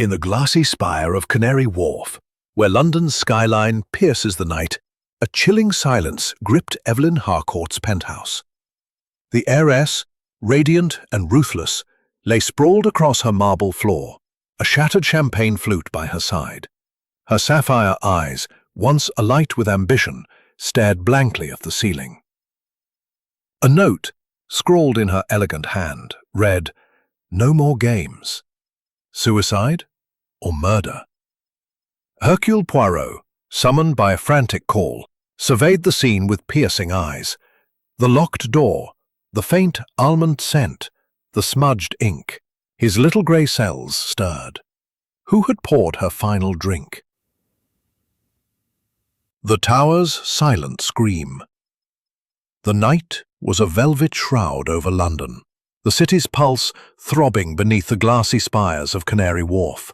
In the glassy spire of Canary Wharf, where London's skyline pierces the night, a chilling silence gripped Evelyn Harcourt's penthouse. The heiress, radiant and ruthless, lay sprawled across her marble floor, a shattered champagne flute by her side. Her sapphire eyes, once alight with ambition, stared blankly at the ceiling. A note, scrawled in her elegant hand, read, "No more games. Suicide or murder?" Hercule Poirot, summoned by a frantic call, surveyed the scene with piercing eyes. The locked door, the faint almond scent, the smudged ink, his little grey cells stirred. Who had poured her final drink? The tower's silent scream. The night was a velvet shroud over London, the city's pulse throbbing beneath the glassy spires of Canary Wharf.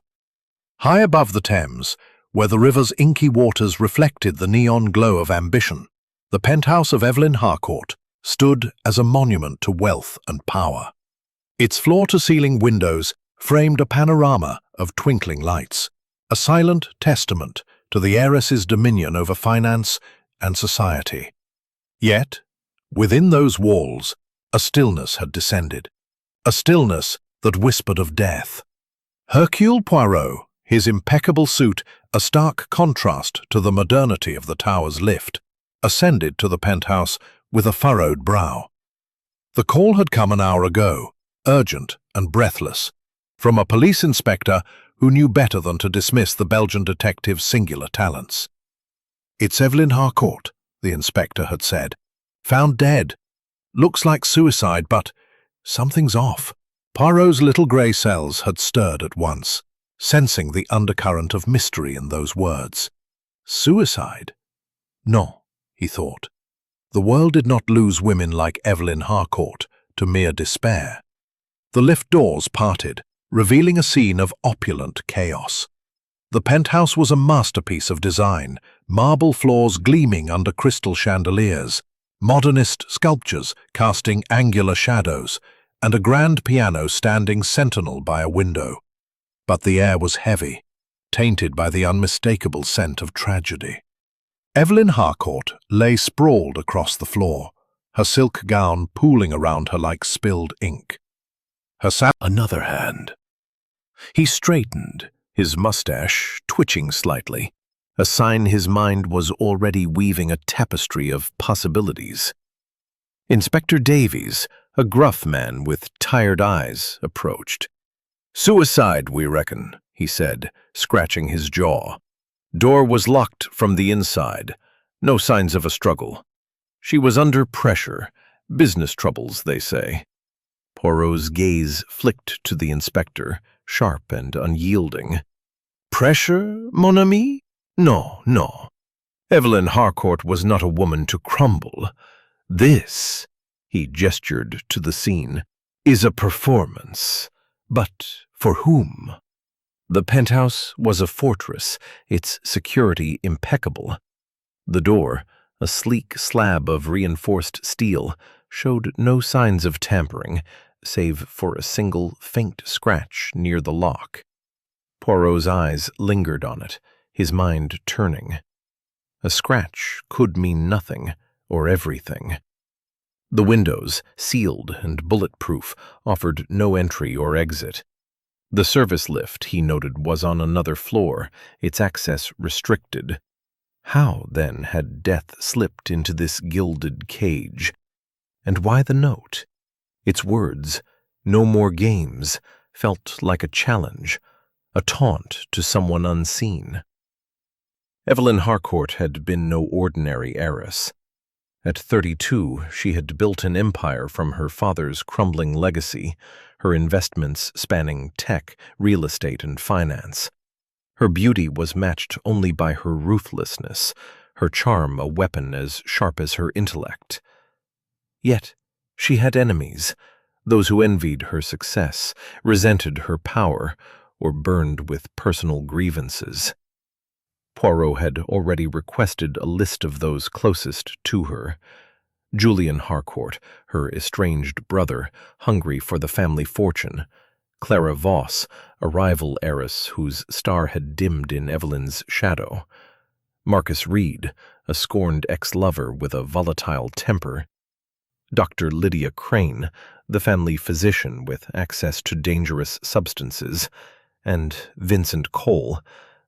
High above the Thames, where the river's inky waters reflected the neon glow of ambition, the penthouse of Evelyn Harcourt stood as a monument to wealth and power. Its floor-to-ceiling windows framed a panorama of twinkling lights, a silent testament to the heiress's dominion over finance and society. Yet, within those walls, a stillness had descended, a stillness that whispered of death. Hercule Poirot, his impeccable suit a stark contrast to the modernity of the tower's lift, ascended to the penthouse with a furrowed brow. The call had come an hour ago, urgent and breathless, from a police inspector who knew better than to dismiss the Belgian detective's singular talents. "It's Evelyn Harcourt," the inspector had said. "Found dead. Looks like suicide, but something's off." Poirot's little grey cells had stirred at once, sensing the undercurrent of mystery in those words. Suicide? No, he thought. The world did not lose women like Evelyn Harcourt to mere despair. The lift doors parted, revealing a scene of opulent chaos. The penthouse was a masterpiece of design, marble floors gleaming under crystal chandeliers, modernist sculptures casting angular shadows, and a grand piano standing sentinel by a window. But the air was heavy, tainted by the unmistakable scent of tragedy. Evelyn Harcourt lay sprawled across the floor, her silk gown pooling around her like spilled ink. Another hand. He straightened, his mustache twitching slightly, a sign his mind was already weaving a tapestry of possibilities. Inspector Davies, a gruff man with tired eyes, approached. "Suicide, we reckon," he said, scratching his jaw. "Door was locked from the inside. No signs of a struggle. She was under pressure. Business troubles, they say." Poirot's gaze flicked to the inspector, sharp and unyielding. "Pressure, mon ami? No, no. Evelyn Harcourt was not a woman to crumble. This," he gestured to the scene, "is a performance. But for whom?" The penthouse was a fortress, its security impeccable. The door, a sleek slab of reinforced steel, showed no signs of tampering, save for a single faint scratch near the lock. Poirot's eyes lingered on it, his mind turning. A scratch could mean nothing, or everything. The windows, sealed and bulletproof, offered no entry or exit. The service lift, he noted, was on another floor, its access restricted. How, then, had death slipped into this gilded cage? And why the note? Its words, "No more games," felt like a challenge, a taunt to someone unseen. Evelyn Harcourt had been no ordinary heiress. At 32, she had built an empire from her father's crumbling legacy, her investments spanning tech, real estate, and finance. Her beauty was matched only by her ruthlessness, her charm a weapon as sharp as her intellect. Yet, she had enemies, those who envied her success, resented her power, or burned with personal grievances. Poirot had already requested a list of those closest to her. Julian Harcourt, her estranged brother, hungry for the family fortune. Clara Voss, a rival heiress whose star had dimmed in Evelyn's shadow, Marcus Reed, a scorned ex-lover with a volatile temper, Dr. Lydia Crane, the family physician with access to dangerous substances, and Vincent Cole,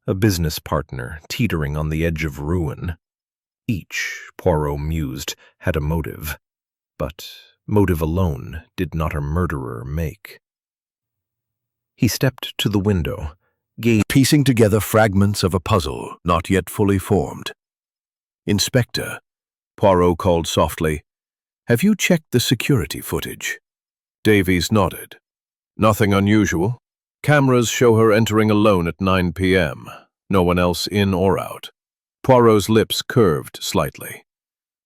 a business partner teetering on the edge of ruin. Each, Poirot mused, had a motive, but motive alone did not a murderer make. He stepped to the window, piecing together fragments of a puzzle not yet fully formed. "Inspector," Poirot called softly, "have you checked the security footage?" Davies nodded. "Nothing unusual. Cameras show her entering alone at 9 p.m. No one else in or out." Poirot's lips curved slightly.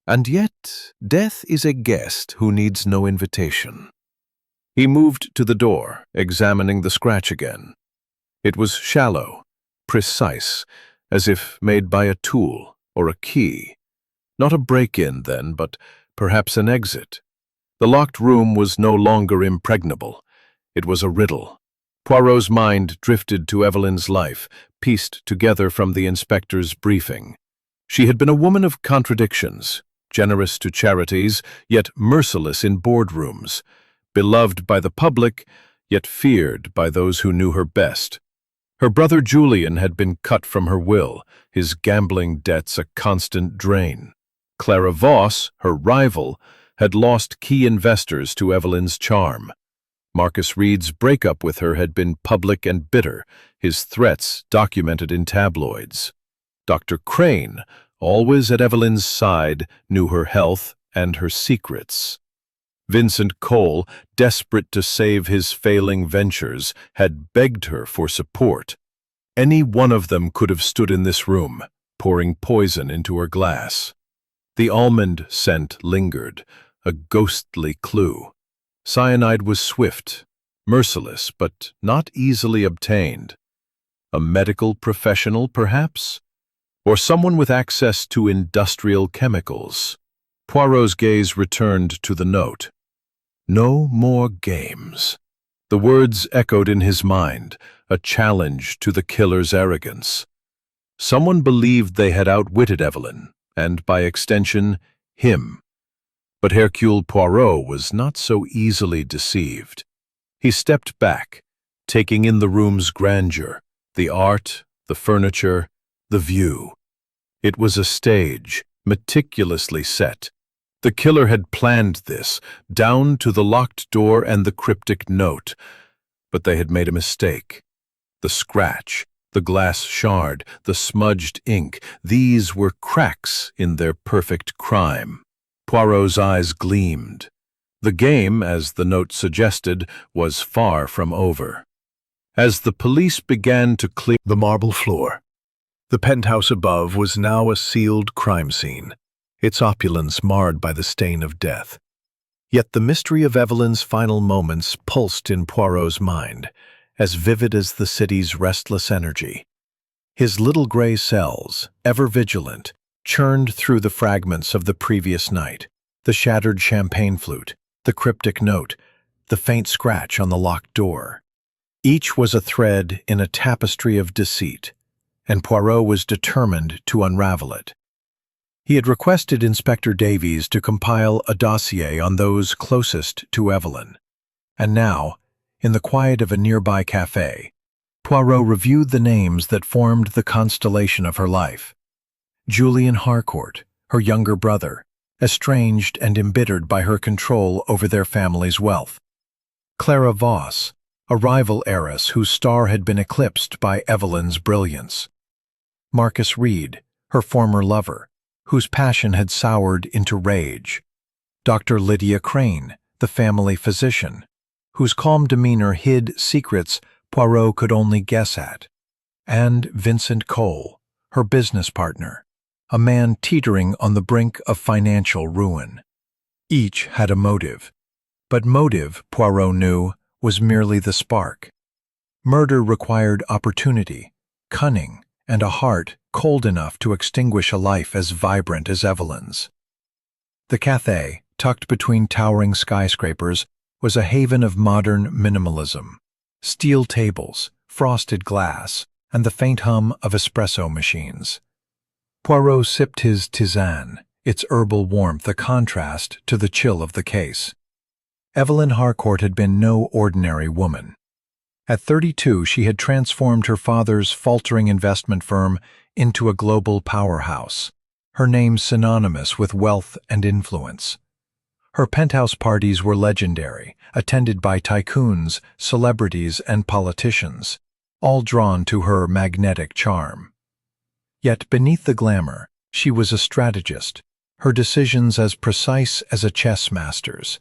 "And yet, death is a guest who needs no invitation." He moved to the door, examining the scratch again. It was shallow, precise, as if made by a tool or a key. Not a break-in, then, but perhaps an exit. The locked room was no longer impregnable. It was a riddle. Poirot's mind drifted to Evelyn's life, pieced together from the inspector's briefing. She had been a woman of contradictions, generous to charities, yet merciless in boardrooms, beloved by the public, yet feared by those who knew her best. Her brother Julian had been cut from her will, his gambling debts a constant drain. Clara Voss, her rival, had lost key investors to Evelyn's charm. Marcus Reed's breakup with her had been public and bitter, his threats documented in tabloids. Dr. Crane, always at Evelyn's side, knew her health and her secrets. Vincent Cole, desperate to save his failing ventures, had begged her for support. Any one of them could have stood in this room, pouring poison into her glass. The almond scent lingered, a ghostly clue. Cyanide was swift, merciless, but not easily obtained. A medical professional, perhaps? Or someone with access to industrial chemicals? Poirot's gaze returned to the note. "No more games." The words echoed in his mind, a challenge to the killer's arrogance. Someone believed they had outwitted Evelyn, and by extension, him. But Hercule Poirot was not so easily deceived. He stepped back, taking in the room's grandeur, the art, the furniture, the view. It was a stage, meticulously set. The killer had planned this, down to the locked door and the cryptic note. But they had made a mistake. The scratch, the glass shard, the smudged ink, these were cracks in their perfect crime. Poirot's eyes gleamed. The game, as the note suggested, was far from over. As the police began to clear the marble floor, the penthouse above was now a sealed crime scene, its opulence marred by the stain of death. Yet the mystery of Evelyn's final moments pulsed in Poirot's mind, as vivid as the city's restless energy. His little gray cells, ever vigilant, churned through the fragments of the previous night, the shattered champagne flute, the cryptic note, the faint scratch on the locked door. Each was a thread in a tapestry of deceit, and Poirot was determined to unravel it. He had requested Inspector Davies to compile a dossier on those closest to Evelyn. And now, in the quiet of a nearby café, Poirot reviewed the names that formed the constellation of her life. Julian Harcourt, her younger brother, estranged and embittered by her control over their family's wealth. Clara Voss, a rival heiress whose star had been eclipsed by Evelyn's brilliance. Marcus Reed, her former lover, whose passion had soured into rage. Dr. Lydia Crane, the family physician, whose calm demeanor hid secrets Poirot could only guess at. And Vincent Cole, her business partner, a man teetering on the brink of financial ruin. Each had a motive, but motive, Poirot knew, was merely the spark. Murder required opportunity, cunning, and a heart cold enough to extinguish a life as vibrant as Evelyn's. The café, tucked between towering skyscrapers, was a haven of modern minimalism. steel tables, frosted glass, and the faint hum of espresso machines. Poirot sipped his tisane, its herbal warmth a contrast to the chill of the case. Evelyn Harcourt had been no ordinary woman. At 32, she had transformed her father's faltering investment firm into a global powerhouse, her name synonymous with wealth and influence. Her penthouse parties were legendary, attended by tycoons, celebrities, and politicians, all drawn to her magnetic charm. Yet beneath the glamour, she was a strategist, her decisions as precise as a chess master's.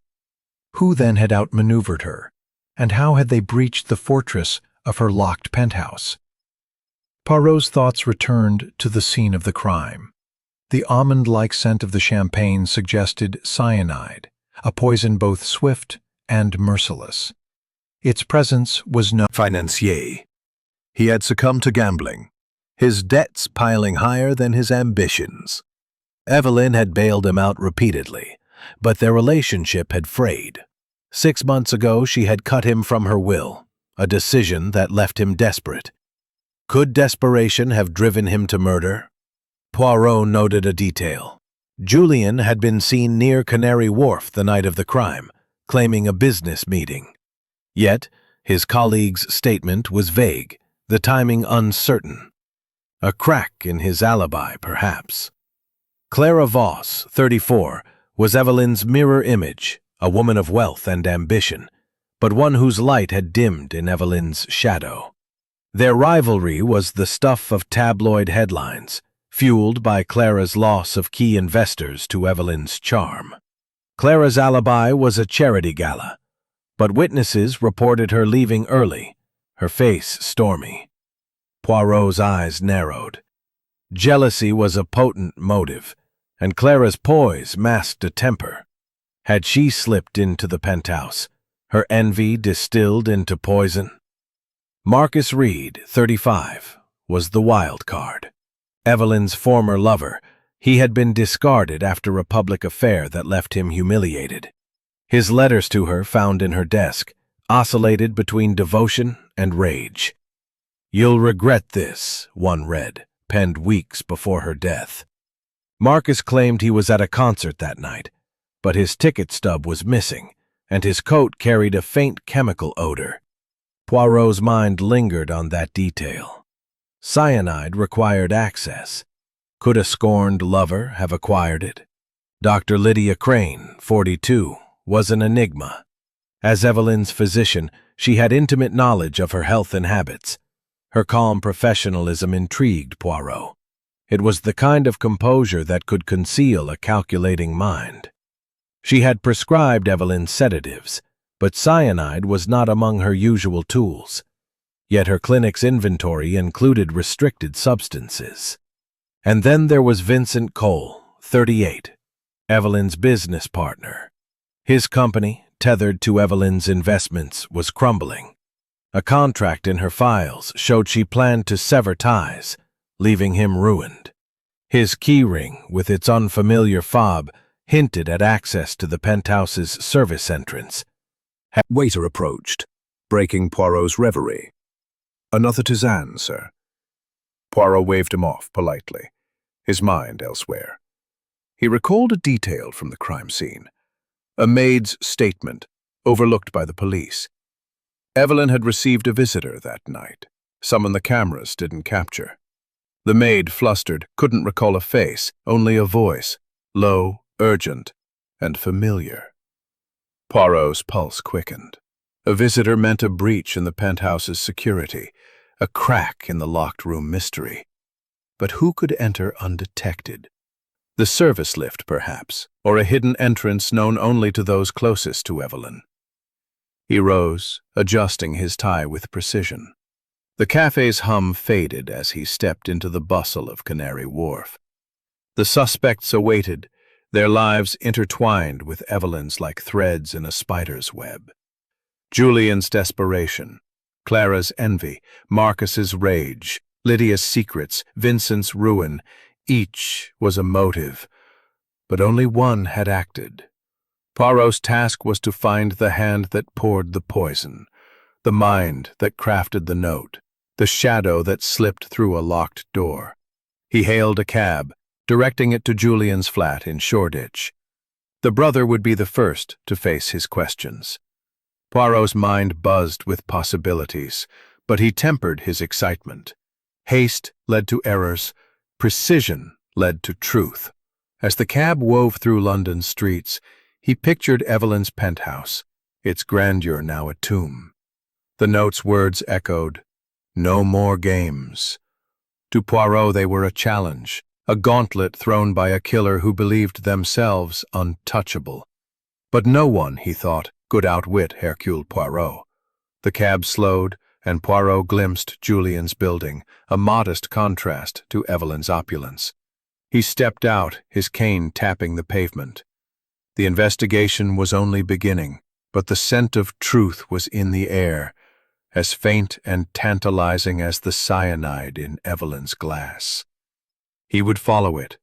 Who then had outmaneuvered her, and how had they breached the fortress of her locked penthouse? Poirot's thoughts returned to the scene of the crime. The almond-like scent of the champagne suggested cyanide, a poison both swift and merciless. Its presence was no financier. He had succumbed to gambling, his debts piling higher than his ambitions. Evelyn had bailed him out repeatedly, but their relationship had frayed. 6 months ago she had cut him from her will, a decision that left him desperate. Could desperation have driven him to murder? Poirot noted a detail. Julian had been seen near Canary Wharf the night of the crime, claiming a business meeting. Yet, his colleague's statement was vague, the timing uncertain. A crack in his alibi, perhaps. Clara Voss, 34, was Evelyn's mirror image, a woman of wealth and ambition, but one whose light had dimmed in Evelyn's shadow. Their rivalry was the stuff of tabloid headlines, fueled by Clara's loss of key investors to Evelyn's charm. Clara's alibi was a charity gala, but witnesses reported her leaving early, her face stormy. Poirot's eyes narrowed. Jealousy was a potent motive, and Clara's poise masked a temper. Had she slipped into the penthouse, her envy distilled into poison? Marcus Reed, 35, was the wild card. Evelyn's former lover, he had been discarded after a public affair that left him humiliated. His letters to her, found in her desk, oscillated between devotion and rage. "You'll regret this," one read, penned weeks before her death. Marcus claimed he was at a concert that night, but his ticket stub was missing, and his coat carried a faint chemical odor. Poirot's mind lingered on that detail. Cyanide required access. Could a scorned lover have acquired it? Dr. Lydia Crane, 42, was an enigma. As Evelyn's physician, she had intimate knowledge of her health and habits. Her calm professionalism intrigued Poirot. It was the kind of composure that could conceal a calculating mind. She had prescribed Evelyn sedatives, but cyanide was not among her usual tools. Yet her clinic's inventory included restricted substances. And then there was Vincent Cole, 38, Evelyn's business partner. His company, tethered to Evelyn's investments, was crumbling. A contract in her files showed she planned to sever ties, leaving him ruined. His keyring, with its unfamiliar fob, hinted at access to the penthouse's service entrance. Waiter approached, breaking Poirot's reverie. "Another tisane, sir." Poirot waved him off politely, his mind elsewhere. He recalled a detail from the crime scene. A maid's statement, overlooked by the police. Evelyn had received a visitor that night, someone the cameras didn't capture. The maid, flustered, couldn't recall a face, only a voice, low, urgent, and familiar. Poirot's pulse quickened. A visitor meant a breach in the penthouse's security, a crack in the locked room mystery. But who could enter undetected? The service lift, perhaps, or a hidden entrance known only to those closest to Evelyn. He rose, adjusting his tie with precision. The cafe's hum faded as he stepped into the bustle of Canary Wharf. The suspects awaited, their lives intertwined with Evelyn's like threads in a spider's web. Julian's desperation, Clara's envy, Marcus's rage, Lydia's secrets, Vincent's ruin, each was a motive, but only one had acted. Poirot's task was to find the hand that poured the poison, the mind that crafted the note, the shadow that slipped through a locked door. He hailed a cab, directing it to Julian's flat in Shoreditch. The brother would be the first to face his questions. Poirot's mind buzzed with possibilities, but he tempered his excitement. Haste led to errors, precision led to truth. As the cab wove through London's streets, he pictured Evelyn's penthouse, its grandeur now a tomb. The note's words echoed, "No more games." To Poirot they were a challenge, a gauntlet thrown by a killer who believed themselves untouchable. But no one, he thought, could outwit Hercule Poirot. The cab slowed, and Poirot glimpsed Julian's building, a modest contrast to Evelyn's opulence. He stepped out, his cane tapping the pavement. The investigation was only beginning, but the scent of truth was in the air, as faint and tantalizing as the cyanide in Evelyn's glass. He would follow it,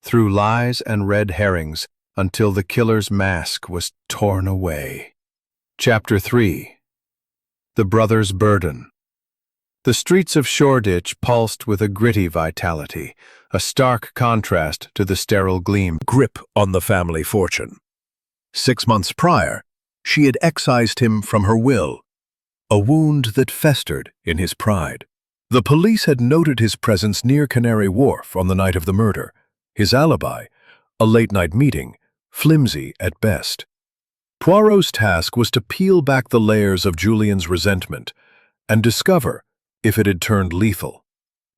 through lies and red herrings, until the killer's mask was torn away. Chapter 3. The Brother's Burden. The streets of Shoreditch pulsed with a gritty vitality, a stark contrast to the sterile gleam Grip on the family fortune. 6 months prior, she had excised him from her will, a wound that festered in his pride. The police had noted his presence near Canary Wharf on the night of the murder, his alibi, a late-night meeting, flimsy at best. Poirot's task was to peel back the layers of Julian's resentment and discover if it had turned lethal.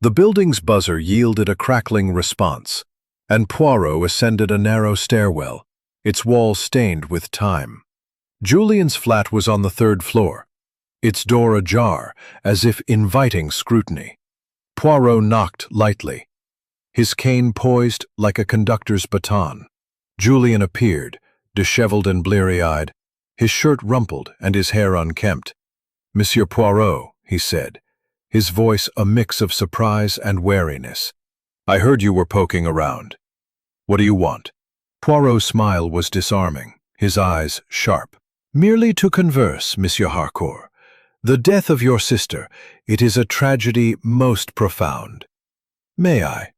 The building's buzzer yielded a crackling response, and Poirot ascended a narrow stairwell, its walls stained with time. Julian's flat was on the 3rd floor, its door ajar, as if inviting scrutiny. Poirot knocked lightly, his cane poised like a conductor's baton. Julian appeared, disheveled and bleary-eyed, his shirt rumpled and his hair unkempt. "Monsieur Poirot," he said, his voice a mix of surprise and wariness. "I heard you were poking around. What do you want?" Poirot's smile was disarming, his eyes sharp. "Merely to converse, Monsieur Harcourt. The death of your sister, it is a tragedy most profound. May I?"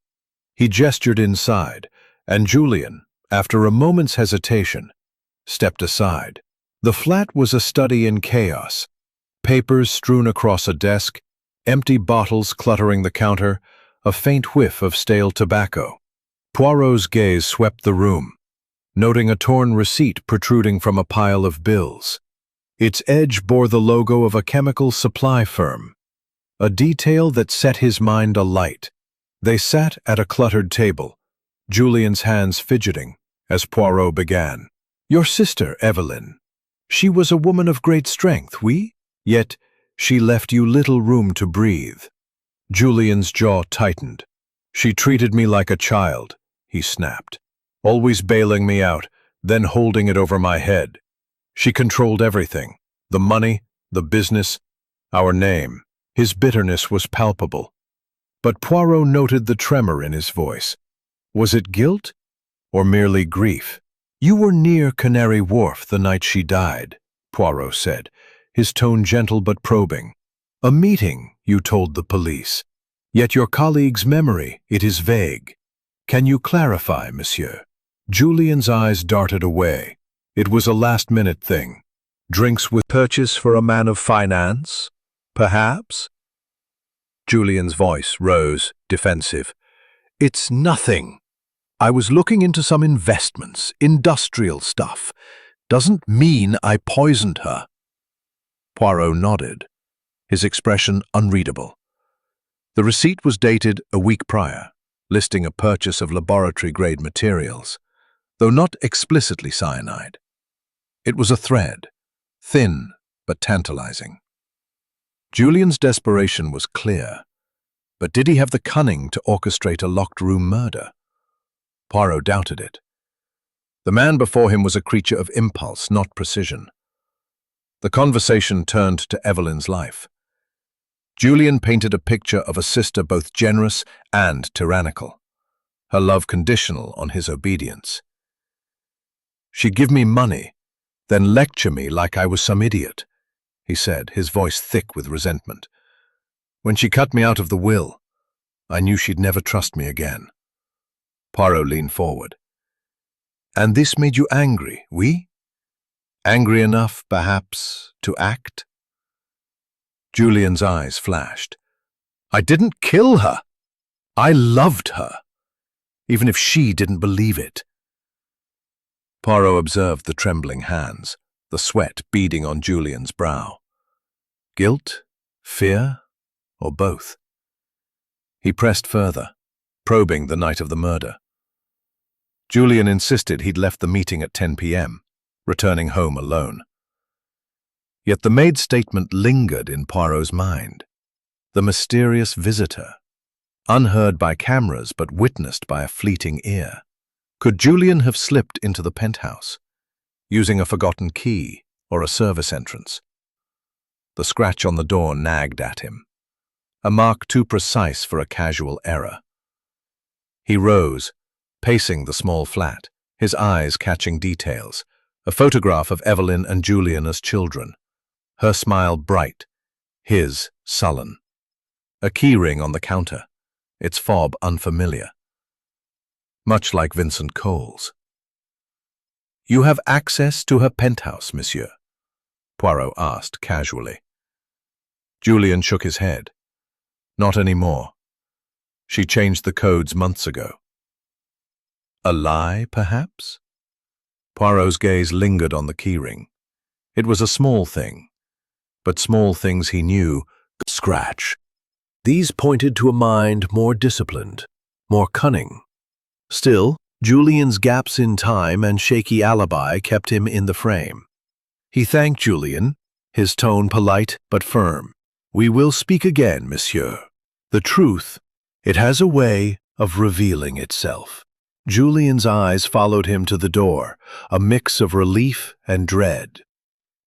He gestured inside, and Julian, after a moment's hesitation, stepped aside. The flat was a study in chaos, papers strewn across a desk, empty bottles cluttering the counter, a faint whiff of stale tobacco. Poirot's gaze swept the room, noting a torn receipt protruding from a pile of bills. Its edge bore the logo of a chemical supply firm, a detail that set his mind alight. They sat at a cluttered table, Julian's hands fidgeting, as Poirot began. "Your sister, Evelyn. She was a woman of great strength, oui? Yet she left you little room to breathe." Julian's jaw tightened. "She treated me like a child," he snapped, "always bailing me out, then holding it over my head. She controlled everything, the money, the business, our name." His bitterness was palpable, but Poirot noted the tremor in his voice. Was it guilt, or merely grief? "You were near Canary Wharf the night she died," Poirot said, his tone gentle but probing. "A meeting, you told the police. Yet your colleague's memory, it is vague. Can you clarify, monsieur?" Julian's eyes darted away. It was a last-minute thing. Drinks with purchase for a man of finance, perhaps? Julian's voice rose, defensive. "It's nothing. I was looking into some investments, industrial stuff. Doesn't mean I poisoned her." Poirot nodded, his expression unreadable. The receipt was dated a week prior, listing a purchase of laboratory-grade materials, though not explicitly cyanide. It was a thread, thin but tantalizing. Julian's desperation was clear, but did he have the cunning to orchestrate a locked-room murder? Poirot doubted it. The man before him was a creature of impulse, not precision. The conversation turned to Evelyn's life. Julian painted a picture of a sister both generous and tyrannical, her love conditional on his obedience. "She'd give me money, then lecture me like I was some idiot. he said, his voice thick with resentment. "When she cut me out of the will, I knew she'd never trust me again." Poirot leaned forward. "And this made you angry, oui? Angry enough, perhaps, to act?" Julian's eyes flashed. "I didn't kill her. I loved her, even if she didn't believe it." Poirot observed the trembling hands, the sweat beading on Julian's brow. Guilt, fear, or both? He pressed further, probing the night of the murder. Julian insisted he'd left the meeting at 10 p.m., returning home alone. Yet the maid's statement lingered in Poirot's mind. The mysterious visitor, unheard by cameras but witnessed by a fleeting ear. Could Julian have slipped into the penthouse, using a forgotten key or a service entrance? The scratch on the door nagged at him, a mark too precise for a casual error. He rose, pacing the small flat, his eyes catching details, a photograph of Evelyn and Julian as children, her smile bright, his sullen. A keyring on the counter, its fob unfamiliar. Much like Vincent Cole's. "You have access to her penthouse, monsieur?" Poirot asked casually. Julian shook his head. "Not anymore. She changed the codes months ago." "A lie, perhaps?" Poirot's gaze lingered on the keyring. It was a small thing, but small things he knew could scratch. These pointed to a mind more disciplined, more cunning. Still, Julian's gaps in time and shaky alibi kept him in the frame. He thanked Julian, his tone polite but firm. "We will speak again, monsieur. The truth, it has a way of revealing itself." Julian's eyes followed him to the door, a mix of relief and dread.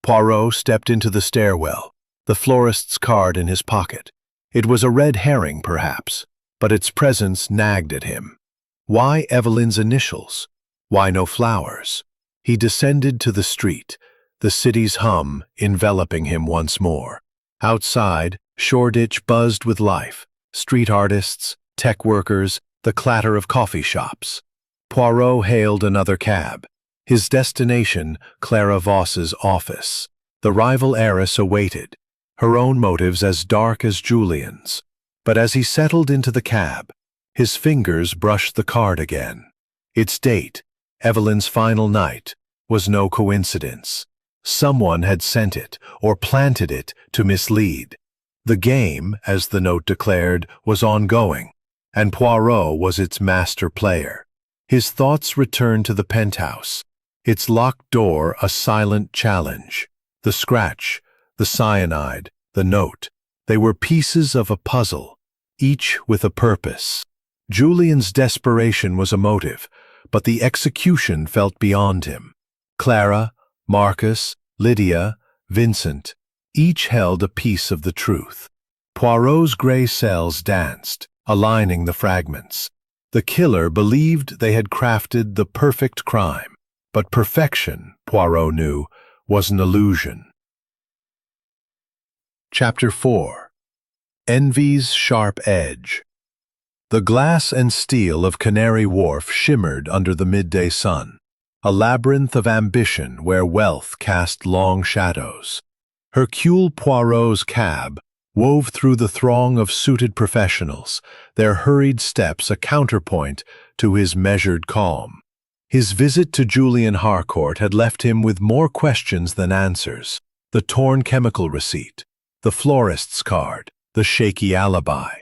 Poirot stepped into the stairwell, the florist's card in his pocket. It was a red herring, perhaps, but its presence nagged at him. Why Evelyn's initials? Why no flowers? He descended to the street, the city's hum enveloping him once more. Outside, Shoreditch buzzed with life, street artists, tech workers, the clatter of coffee shops. Poirot hailed another cab. His destination, Clara Voss's office. The rival heiress awaited, her own motives as dark as Julian's. But as he settled into the cab, his fingers brushed the card again. Its date, Evelyn's final night, was no coincidence. Someone had sent it or planted it to mislead. The game, as the note declared, was ongoing, and Poirot was its master player. His thoughts returned to the penthouse, its locked door a silent challenge. The scratch, the cyanide, the note, they were pieces of a puzzle, each with a purpose. Julian's desperation was a motive, but the execution felt beyond him. Clara, Marcus, Lydia, Vincent, each held a piece of the truth. Poirot's gray cells danced, aligning the fragments. The killer believed they had crafted the perfect crime, but perfection, Poirot knew, was an illusion. Chapter 4. Envy's Sharp Edge. The glass and steel of Canary Wharf shimmered under the midday sun, a labyrinth of ambition where wealth cast long shadows. Hercule Poirot's cab wove through the throng of suited professionals, their hurried steps a counterpoint to his measured calm. His visit to Julian Harcourt had left him with more questions than answers. The torn chemical receipt, the florist's card, the shaky alibi.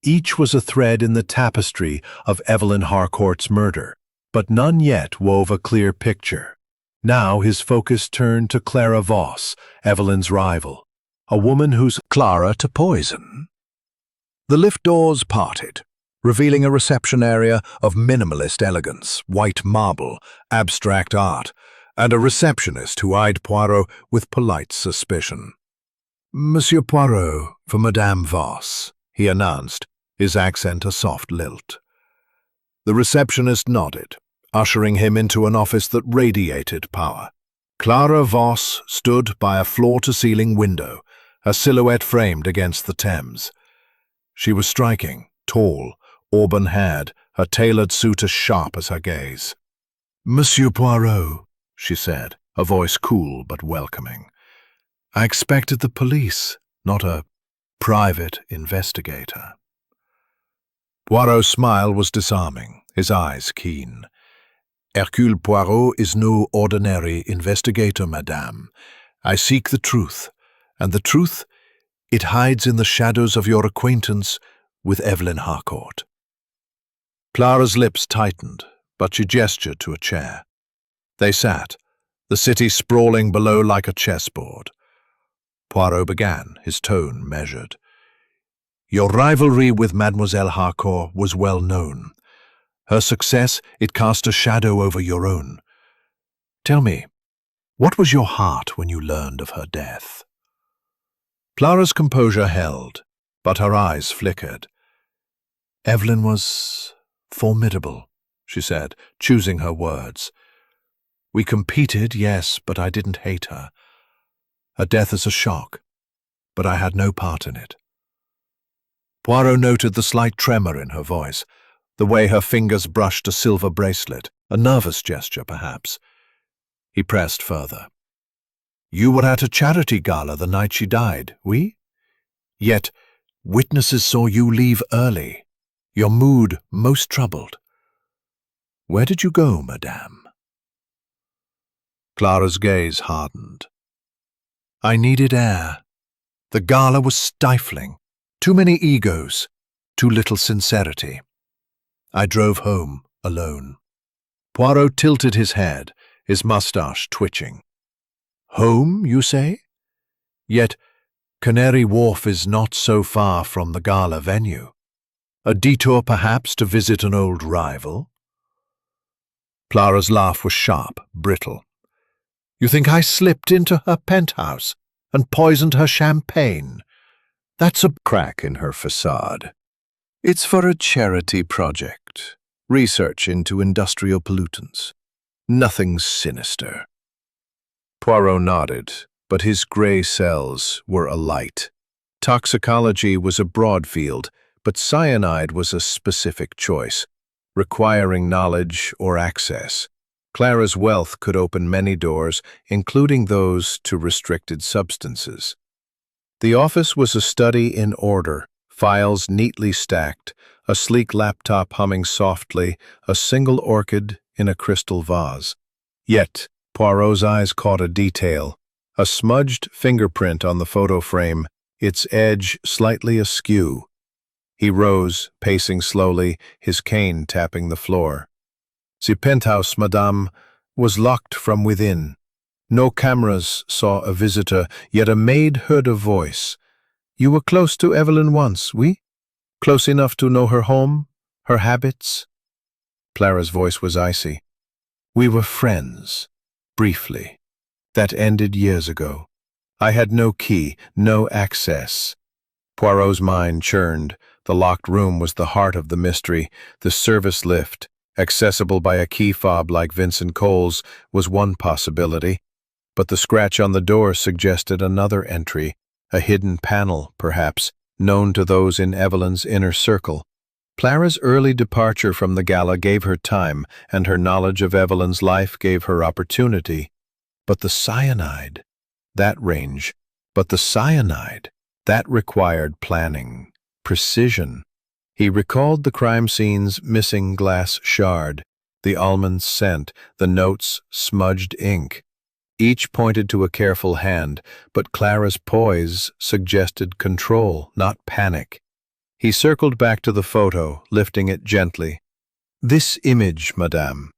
Each was a thread in the tapestry of Evelyn Harcourt's murder, but none yet wove a clear picture. Now his focus turned to Clara Voss, Evelyn's rival, a woman whose Clara to poison. The lift doors parted, revealing a reception area of minimalist elegance, white marble, abstract art, and a receptionist who eyed Poirot with polite suspicion. "Monsieur Poirot, for Madame Voss," he announced, his accent a soft lilt. The receptionist nodded, ushering him into an office that radiated power. Clara Voss stood by a floor-to-ceiling window, her silhouette framed against the Thames. She was striking, tall, auburn-haired, her tailored suit as sharp as her gaze. "Monsieur Poirot," she said, a voice cool but welcoming. "I expected the police, not a private investigator." Poirot's smile was disarming, his eyes keen. "Hercule Poirot is no ordinary investigator, madame. I seek the truth, and the truth, it hides in the shadows of your acquaintance with Evelyn Harcourt." Clara's lips tightened, but she gestured to a chair. They sat, the city sprawling below like a chessboard. Poirot began, his tone measured. "Your rivalry with Mademoiselle Harcourt was well known. Her success, it cast a shadow over your own. Tell me, what was your heart when you learned of her death?" Clara's composure held, but her eyes flickered. "Evelyn was formidable," she said, choosing her words. "We competed, yes, but I didn't hate her. Her death is a shock, but I had no part in it." Poirot noted the slight tremor in her voice, the way her fingers brushed a silver bracelet, a nervous gesture, perhaps. He pressed further. "You were at a charity gala the night she died, oui? Yet witnesses saw you leave early, your mood most troubled. Where did you go, madame?" Clara's gaze hardened. "I needed air. The gala was stifling. Too many egos, too little sincerity. I drove home alone." Poirot tilted his head, his mustache twitching. "Home, you say? Yet Canary Wharf is not so far from the gala venue. A detour perhaps to visit an old rival?" Clara's laugh was sharp, brittle. "You think I slipped into her penthouse and poisoned her champagne? That's a crack in her facade. It's for a charity project, research into industrial pollutants. Nothing sinister." Poirot nodded, but his grey cells were alight. Toxicology was a broad field, but cyanide was a specific choice, requiring knowledge or access. Clara's wealth could open many doors, including those to restricted substances. The office was a study in order, files neatly stacked, a sleek laptop humming softly, a single orchid in a crystal vase. Yet, Poirot's eyes caught a detail, a smudged fingerprint on the photo frame, its edge slightly askew. He rose, pacing slowly, his cane tapping the floor. "The penthouse, madame, was locked from within. No cameras saw a visitor, yet a maid heard a voice. You were close to Evelyn once, oui? Close enough to know her home, her habits?" Clara's voice was icy. "We were friends, briefly. That ended years ago. I had no key, no access." Poirot's mind churned. The locked room was the heart of the mystery. The service lift, accessible by a key fob like Vincent Cole's, was one possibility. But the scratch on the door suggested another entry, a hidden panel, perhaps, known to those in Evelyn's inner circle. Clara's early departure from the gala gave her time, and her knowledge of Evelyn's life gave her opportunity. But the cyanide, that required planning, precision. He recalled the crime scene's missing glass shard, the almond scent, the note's smudged ink. Each pointed to a careful hand, but Clara's poise suggested control, not panic. He circled back to the photo, lifting it gently. "This image, madame,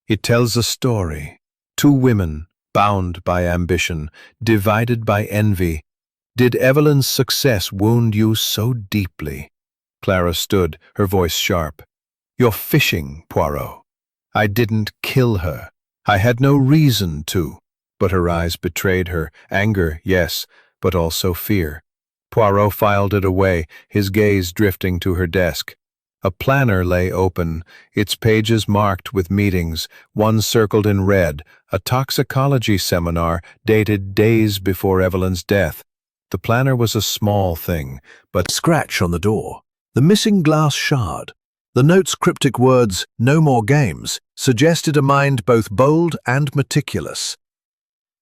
it tells a story. Two women, bound by ambition, divided by envy. Did Evelyn's success wound you so deeply?" Clara stood, her voice sharp. "You're fishing, Poirot. I didn't kill her. I had no reason to." But her eyes betrayed her. Anger, yes, but also fear. Poirot filed it away, his gaze drifting to her desk. A planner lay open, its pages marked with meetings, one circled in red, a toxicology seminar dated days before Evelyn's death. The planner was a small thing, but Scratch on the door, the missing glass shard, the note's cryptic words, "No more games," suggested a mind both bold and meticulous.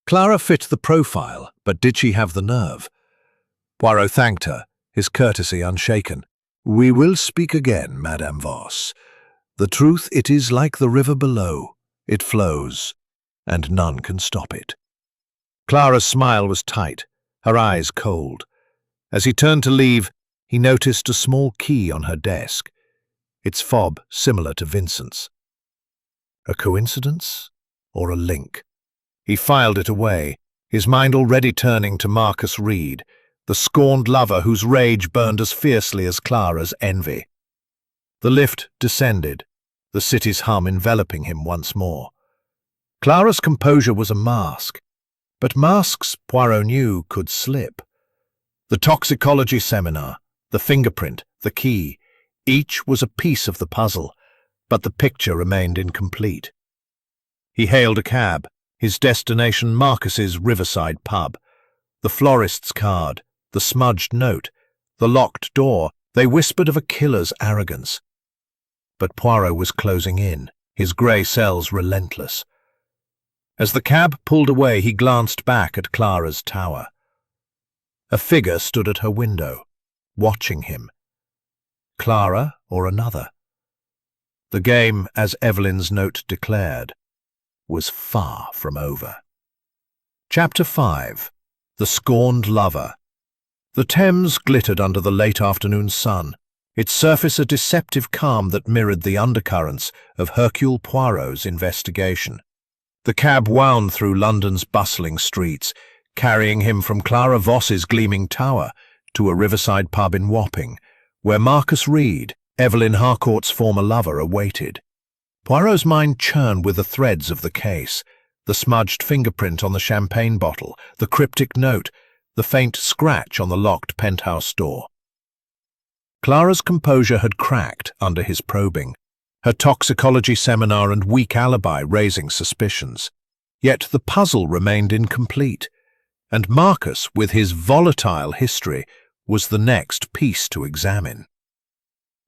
Clara fit the profile, but did she have the nerve? Poirot thanked her, his courtesy unshaken. "We will speak again, Madame Voss. The truth, it is like the river below. It flows, and none can stop it." Clara's smile was tight, her eyes cold. As he turned to leave, he noticed a small key on her desk, its fob similar to Vincent's. A coincidence or a link? He filed it away, his mind already turning to Marcus Reed, the scorned lover whose rage burned as fiercely as Clara's envy. The lift descended, the city's hum enveloping him once more. Clara's composure was a mask, but masks, Poirot knew, could slip. The toxicology seminar, the fingerprint, the key, each was a piece of the puzzle, but the picture remained incomplete. He hailed a cab, his destination Marcus's riverside pub. The florist's card, the smudged note, the locked door, they whispered of a killer's arrogance. But Poirot was closing in, his grey cells relentless. As the cab pulled away, he glanced back at Clara's tower. A figure stood at her window, watching him. Clara or another? The game, as Evelyn's note declared, was far from over. Chapter 5. The Scorned Lover. The Thames glittered under the late afternoon sun, its surface a deceptive calm that mirrored the undercurrents of Hercule Poirot's investigation. The cab wound through London's bustling streets, carrying him from Clara Voss's gleaming tower to a riverside pub in Wapping, where Marcus Reed, Evelyn Harcourt's former lover, awaited. Poirot's mind churned with the threads of the case, the smudged fingerprint on the champagne bottle, the cryptic note, the faint scratch on the locked penthouse door. Clara's composure had cracked under his probing, her toxicology seminar and weak alibi raising suspicions. Yet the puzzle remained incomplete, and Marcus, with his volatile history, was the next piece to examine.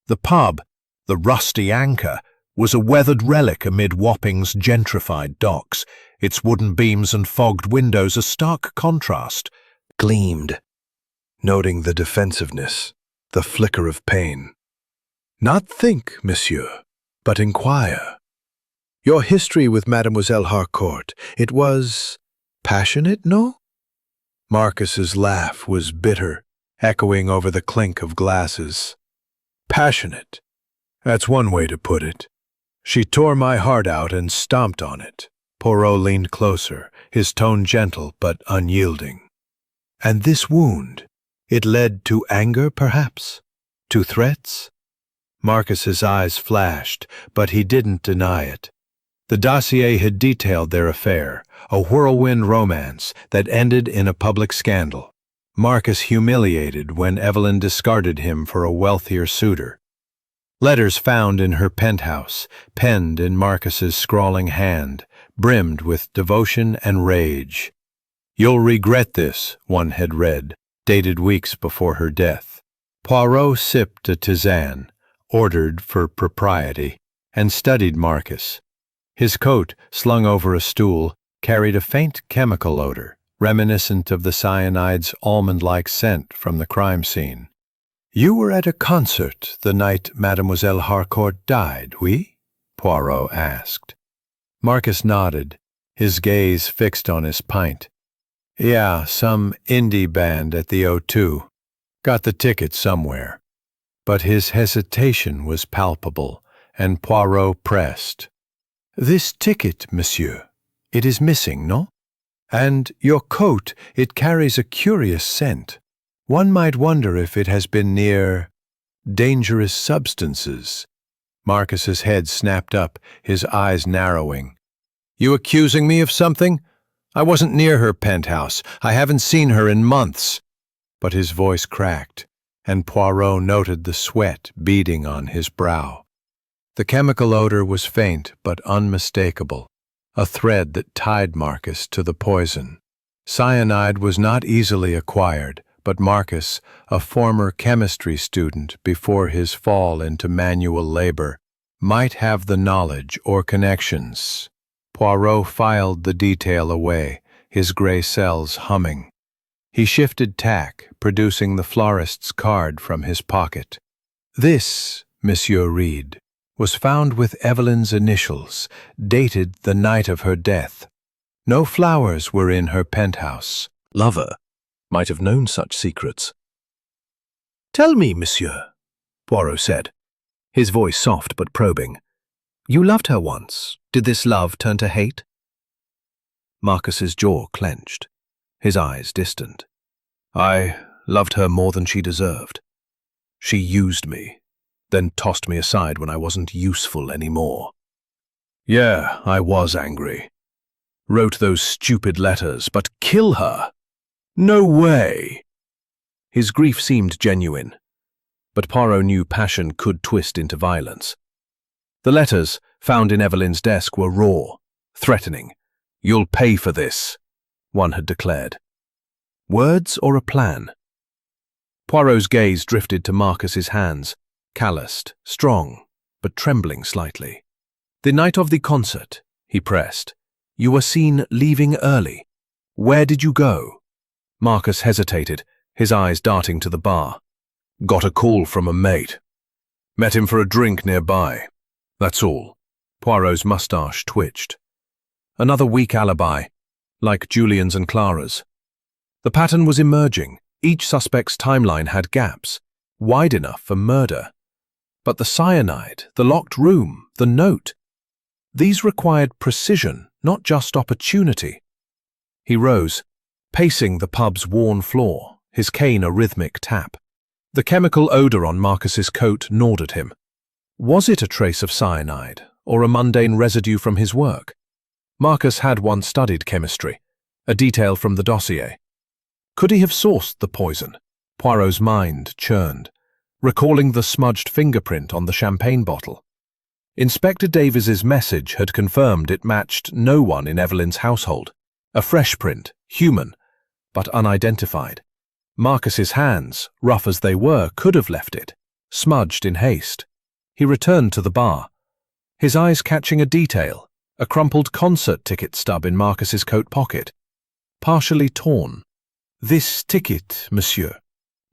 The pub, the Rusty Anchor, was a weathered relic amid Wapping's gentrified docks, its wooden beams and fogged windows a stark contrast. Gleamed, noting the defensiveness, the flicker of pain. "Not think, monsieur, but inquire. Your history with Mademoiselle Harcourt, it was passionate, no?" Marcus's laugh was bitter, echoing over the clink of glasses. "Passionate. That's one way to put it. She tore my heart out and stomped on it." Poirot leaned closer, his tone gentle but unyielding. "And this wound, it led to anger, perhaps? To threats?" Marcus's eyes flashed, but he didn't deny it. The dossier had detailed their affair, a whirlwind romance that ended in a public scandal. Marcus humiliated when Evelyn discarded him for a wealthier suitor. Letters found in her penthouse, penned in Marcus's scrawling hand, brimmed with devotion and rage. "You'll regret this," one had read, dated weeks before her death. Poirot sipped a tisane, ordered for propriety, and studied Marcus. His coat, slung over a stool, carried a faint chemical odor, reminiscent of the cyanide's almond-like scent from the crime scene. "You were at a concert the night Mademoiselle Harcourt died, oui?" Poirot asked. Marcus nodded, his gaze fixed on his pint. "Yeah, some indie band at the O2. Got the ticket somewhere." But his hesitation was palpable, and Poirot pressed. "This ticket, monsieur, it is missing, no? And your coat, it carries a curious scent. One might wonder if it has been near dangerous substances." Marcus's head snapped up, his eyes narrowing. "You accusing me of something? I wasn't near her penthouse. I haven't seen her in months." But his voice cracked, and Poirot noted the sweat beading on his brow. The chemical odor was faint but unmistakable, a thread that tied Marcus to the poison. Cyanide was not easily acquired, but Marcus, a former chemistry student before his fall into manual labor, might have the knowledge or connections. Poirot filed the detail away, his gray cells humming. He shifted tack, producing the florist's card from his pocket. "This, Monsieur Reed, was found with Evelyn's initials, dated the night of her death. No flowers were in her penthouse." Lover might have known such secrets. "Tell me, monsieur," Poirot said, his voice soft but probing. "You loved her once. Did this love turn to hate?" Marcus's jaw clenched, his eyes distant. "I loved her more than she deserved. She used me, then tossed me aside when I wasn't useful anymore. Yeah, I was angry. Wrote those stupid letters, but kill her? No way!" His grief seemed genuine, but Poirot knew passion could twist into violence. The letters found in Evelyn's desk were raw, threatening. "You'll pay for this," one had declared. Words or a plan? Poirot's gaze drifted to Marcus's hands, calloused, strong, but trembling slightly. "The night of the concert," he pressed. "You were seen leaving early. Where did you go?" Marcus hesitated, his eyes darting to the bar. "Got a call from a mate. Met him for a drink nearby. That's all." Poirot's mustache twitched. Another weak alibi, like Julian's and Clara's. The pattern was emerging. Each suspect's timeline had gaps, wide enough for murder. But the cyanide, the locked room, the note, these required precision, not just opportunity. He rose, pacing the pub's worn floor, his cane a rhythmic tap. The chemical odor on Marcus's coat gnawed at him. Was it a trace of cyanide, or a mundane residue from his work? Marcus had once studied chemistry, a detail from the dossier. Could he have sourced the poison? Poirot's mind churned, recalling the smudged fingerprint on the champagne bottle. Inspector Davies's message had confirmed it matched no one in Evelyn's household. A fresh print, human, but unidentified. Marcus's hands, rough as they were, could have left it, smudged in haste. He returned to the bar, his eyes catching a detail, a crumpled concert ticket stub in Marcus's coat pocket, partially torn. "This ticket, monsieur.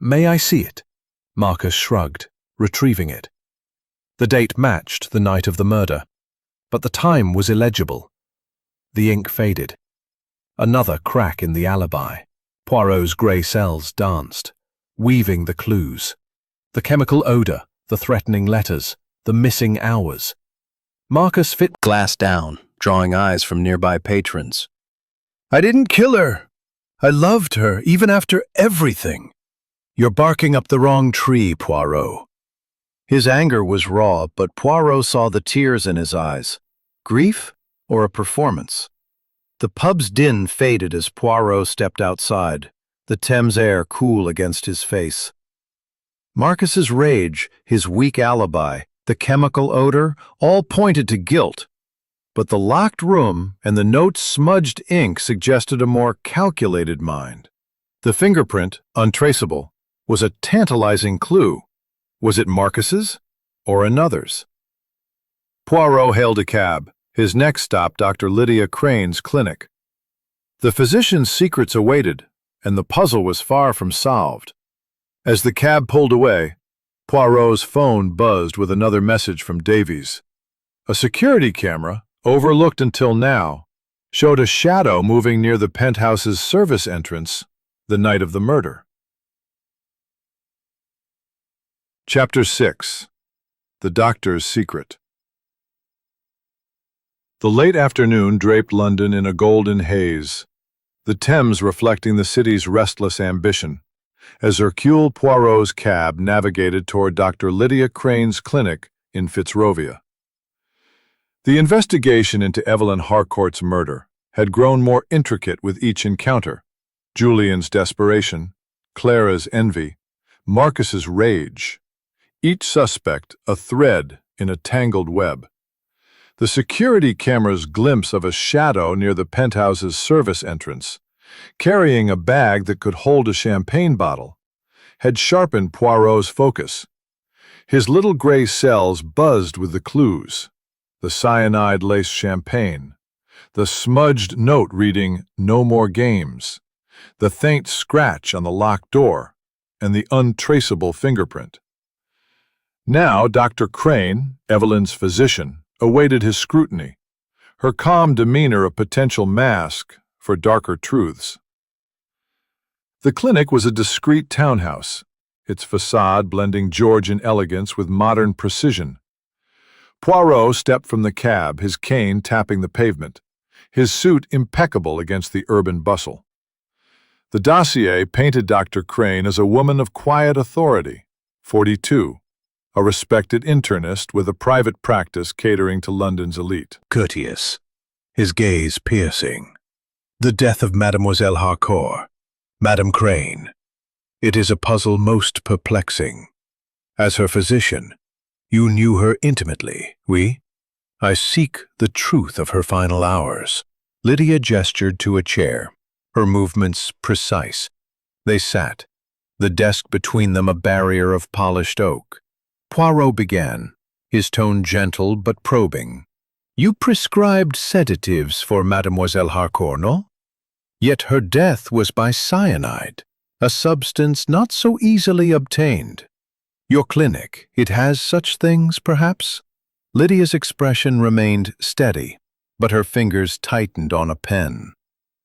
May I see it?" Marcus shrugged, retrieving it. The date matched the night of the murder, but the time was illegible. The ink faded. Another crack in the alibi. Poirot's grey cells danced, weaving the clues. The chemical odor, the threatening letters, the missing hours. Marcus fit Glass down, drawing eyes from nearby patrons. "I didn't kill her. I loved her, even after everything." "You're barking up the wrong tree, Poirot." His anger was raw, but Poirot saw the tears in his eyes. Grief or a performance? The pub's din faded as Poirot stepped outside, the Thames air cool against his face. Marcus's rage, his weak alibi, the chemical odor, all pointed to guilt. But the locked room and the note's smudged ink suggested a more calculated mind. The fingerprint, untraceable, was a tantalizing clue. Was it Marcus's or another's? Poirot hailed a cab, his next stop Dr. Lydia Crane's clinic. The physician's secrets awaited, and the puzzle was far from solved. As the cab pulled away, Poirot's phone buzzed with another message from Davies. A security camera, overlooked until now, showed a shadow moving near the penthouse's service entrance the night of the murder. Chapter 6. The Doctor's Secret. The late afternoon draped London in a golden haze, the Thames reflecting the city's restless ambition, as Hercule Poirot's cab navigated toward Dr. Lydia Crane's clinic in Fitzrovia. The investigation into Evelyn Harcourt's murder had grown more intricate with each encounter. Julian's desperation, Clara's envy, Marcus's rage. Each suspect a thread in a tangled web. The security camera's glimpse of a shadow near the penthouse's service entrance, carrying a bag that could hold a champagne bottle, had sharpened Poirot's focus. His little gray cells buzzed with the clues: the cyanide-laced champagne, the smudged note reading "No more games," the faint scratch on the locked door, and the untraceable fingerprint. Now Dr. Crane, Evelyn's physician, awaited his scrutiny, her calm demeanor a potential mask for darker truths. The clinic was a discreet townhouse, its facade blending Georgian elegance with modern precision. Poirot stepped from the cab, his cane tapping the pavement, his suit impeccable against the urban bustle. The dossier painted Dr. Crane as a woman of quiet authority, 42, a respected internist with a private practice catering to London's elite. Courteous, his gaze piercing. The death of Mademoiselle Harcourt, Madame Crane. It is a puzzle most perplexing. As her physician, you knew her intimately, oui? I seek the truth of her final hours. Lydia gestured to a chair, her movements precise. They sat, the desk between them a barrier of polished oak. Poirot began, his tone gentle but probing. You prescribed sedatives for Mademoiselle Harcourt, no? Yet her death was by cyanide, a substance not so easily obtained. Your clinic, it has such things, perhaps? Lydia's expression remained steady, but her fingers tightened on a pen.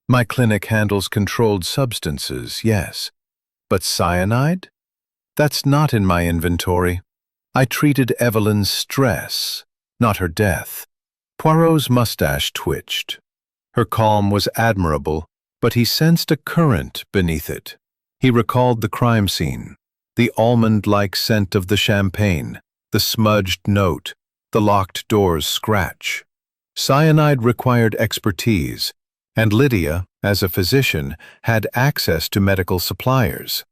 My clinic handles controlled substances, yes. But cyanide? That's not in my inventory. I treated Evelyn's stress, not her death. Poirot's mustache twitched. Her calm was admirable, but he sensed a current beneath it. He recalled the crime scene, the almond-like scent of the champagne, the smudged note, the locked door's scratch. Cyanide required expertise, and Lydia, as a physician, had access to medical suppliers.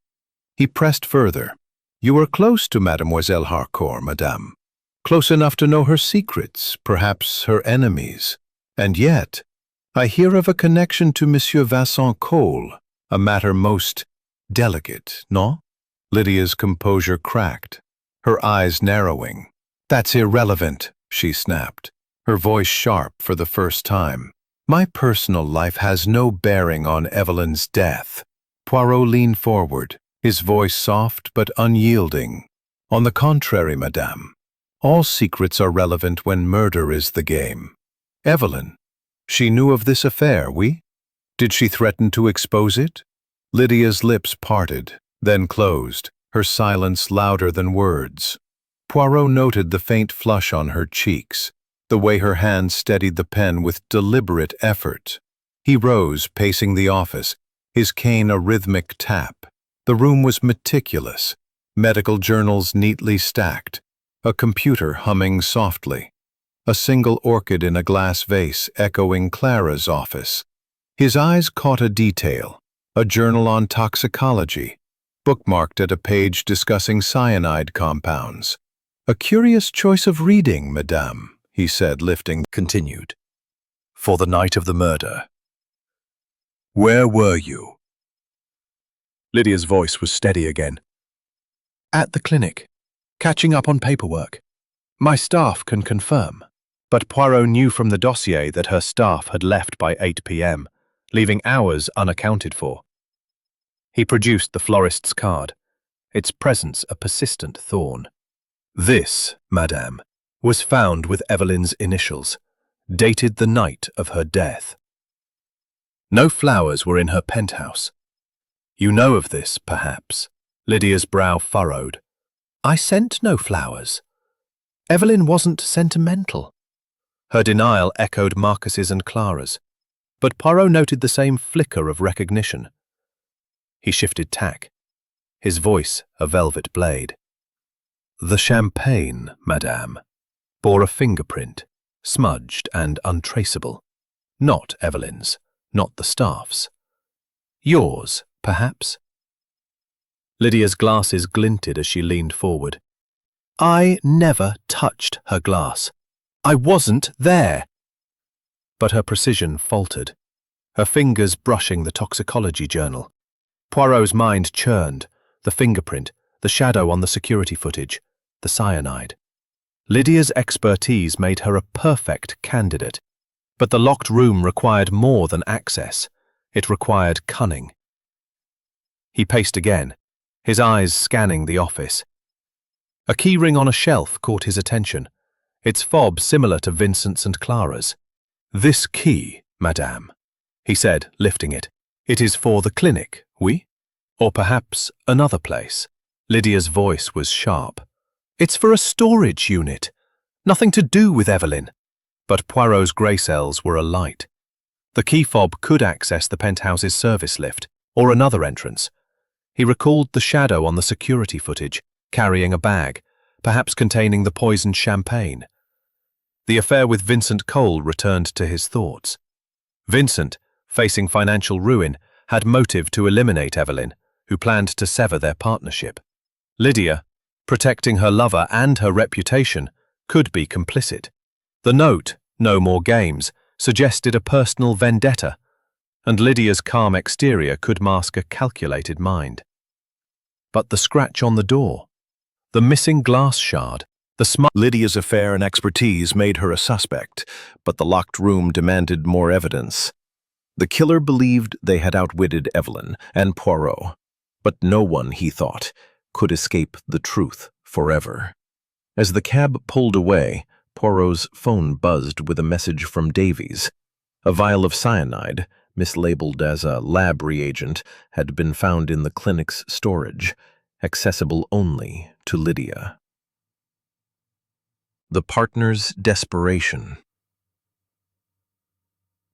He pressed further. You were close to Mademoiselle Harcourt, madame. Close enough to know her secrets, perhaps her enemies. And yet, I hear of a connection to Monsieur Vincent Cole, a matter most delicate, no? Lydia's composure cracked, her eyes narrowing. That's irrelevant, she snapped, her voice sharp for the first time. My personal life has no bearing on Evelyn's death. Poirot leaned forward, his voice soft but unyielding. On the contrary, madame, all secrets are relevant when murder is the game. Evelyn, she knew of this affair, oui? Did she threaten to expose it? Lydia's lips parted, then closed, her silence louder than words. Poirot noted the faint flush on her cheeks, the way her hand steadied the pen with deliberate effort. He rose, pacing the office, his cane a rhythmic tap. The room was meticulous, medical journals neatly stacked, a computer humming softly, a single orchid in a glass vase echoing Clara's office. His eyes caught a detail, a journal on toxicology, bookmarked at a page discussing cyanide compounds. A curious choice of reading, madame, he said, lifting. Continued. For the night of the murder. Where were you? Lydia's voice was steady again. At the clinic, catching up on paperwork. My staff can confirm. But Poirot knew from the dossier that her staff had left by 8 p.m., leaving hours unaccounted for. He produced the florist's card, its presence a persistent thorn. This, madame, was found with Evelyn's initials, dated the night of her death. No flowers were in her penthouse. You know of this, perhaps? Lydia's brow furrowed. I sent no flowers. Evelyn wasn't sentimental. Her denial echoed Marcus's and Clara's, but Poirot noted the same flicker of recognition. He shifted tack, his voice a velvet blade. The champagne, madame, bore a fingerprint, smudged and untraceable. Not Evelyn's, not the staff's. Yours, perhaps? Lydia's glasses glinted as she leaned forward. I never touched her glass. I wasn't there. But her precision faltered, her fingers brushing the toxicology journal. Poirot's mind churned, the fingerprint, the shadow on the security footage, the cyanide. Lydia's expertise made her a perfect candidate, but the locked room required more than access. It required cunning. He paced again, his eyes scanning the office. A keyring on a shelf caught his attention, its fob similar to Vincent's and Clara's. This key, madame, he said, lifting it. It is for the clinic, oui? Or perhaps another place. Lydia's voice was sharp. It's for a storage unit. Nothing to do with Evelyn. But Poirot's grey cells were alight. The key fob could access the penthouse's service lift, or another entrance. He recalled the shadow on the security footage, carrying a bag, perhaps containing the poisoned champagne. The affair with Vincent Cole returned to his thoughts. Vincent, facing financial ruin, had motive to eliminate Evelyn, who planned to sever their partnership. Lydia, protecting her lover and her reputation, could be complicit. The note, "No more games," suggested a personal vendetta, and Lydia's calm exterior could mask a calculated mind. But the scratch on the door, the missing glass shard, Lydia's affair and expertise made her a suspect, but the locked room demanded more evidence. The killer believed they had outwitted Evelyn and Poirot, but no one, he thought, could escape the truth forever. As the cab pulled away, Poirot's phone buzzed with a message from Davies. A vial of cyanide, mislabeled as a lab reagent, had been found in the clinic's storage, accessible only to Lydia. The partner's desperation.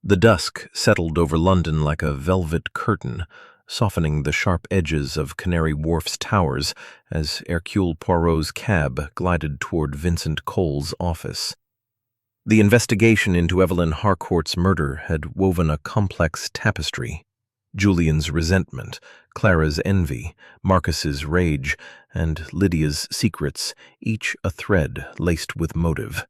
The dusk settled over London like a velvet curtain, softening the sharp edges of Canary Wharf's towers as Hercule Poirot's cab glided toward Vincent Cole's office. The investigation into Evelyn Harcourt's murder had woven a complex tapestry. Julian's resentment, Clara's envy, Marcus's rage, and Lydia's secrets, each a thread laced with motive.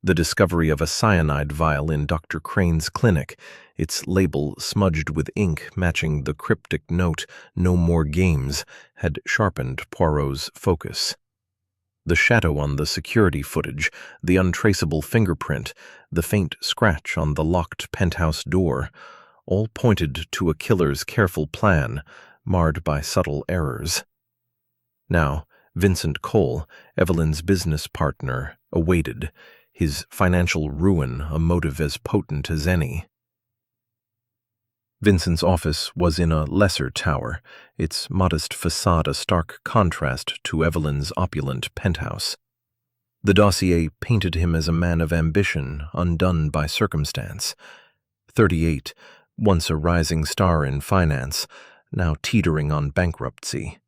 The discovery of a cyanide vial in Dr. Crane's clinic, its label smudged with ink matching the cryptic note, "No more games," had sharpened Poirot's focus. The shadow on the security footage, the untraceable fingerprint, the faint scratch on the locked penthouse door, all pointed to a killer's careful plan, marred by subtle errors. Now, Vincent Cole, Evelyn's business partner, awaited, his financial ruin a motive as potent as any. Vincent's office was in a lesser tower, its modest facade a stark contrast to Evelyn's opulent penthouse. The dossier painted him as a man of ambition undone by circumstance. 38, once a rising star in finance, now teetering on bankruptcy.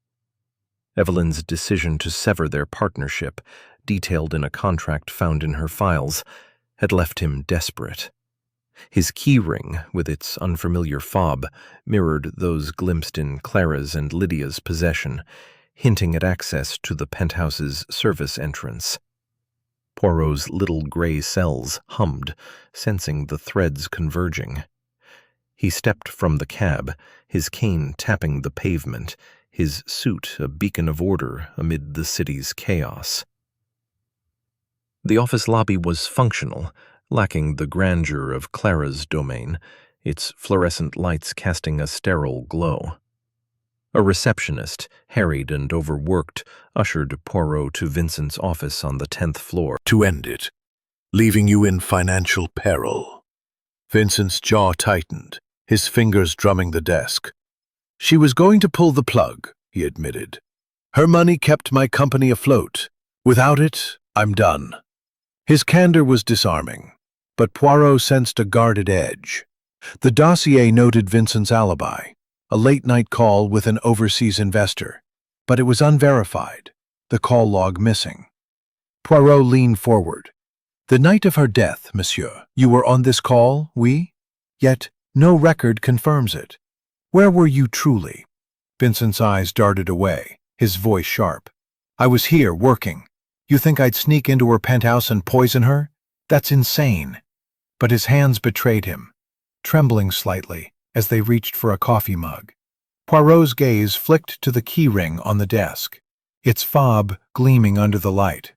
Evelyn's decision to sever their partnership, detailed in a contract found in her files, had left him desperate. His keyring, with its unfamiliar fob, mirrored those glimpsed in Clara's and Lydia's possession, hinting at access to the penthouse's service entrance. Poirot's little gray cells hummed, sensing the threads converging. He stepped from the cab, his cane tapping the pavement, his suit a beacon of order amid the city's chaos. The office lobby was functional, lacking the grandeur of Clara's domain, its fluorescent lights casting a sterile glow. A receptionist, harried and overworked, ushered Poirot to Vincent's office on the 10th floor. To end it, leaving you in financial peril. Vincent's jaw tightened, his fingers drumming the desk. She was going to pull the plug, he admitted. Her money kept my company afloat. Without it, I'm done. His candor was disarming, but Poirot sensed a guarded edge. The dossier noted Vincent's alibi, a late-night call with an overseas investor, but it was unverified, the call log missing. Poirot leaned forward. The night of her death, monsieur, you were on this call, oui? Yet no record confirms it. Where were you truly? Vincent's eyes darted away, his voice sharp. "I was here, working. You think I'd sneak into her penthouse and poison her? That's insane." But his hands betrayed him, trembling slightly as they reached for a coffee mug. Poirot's gaze flicked to the key ring on the desk, its fob gleaming under the light.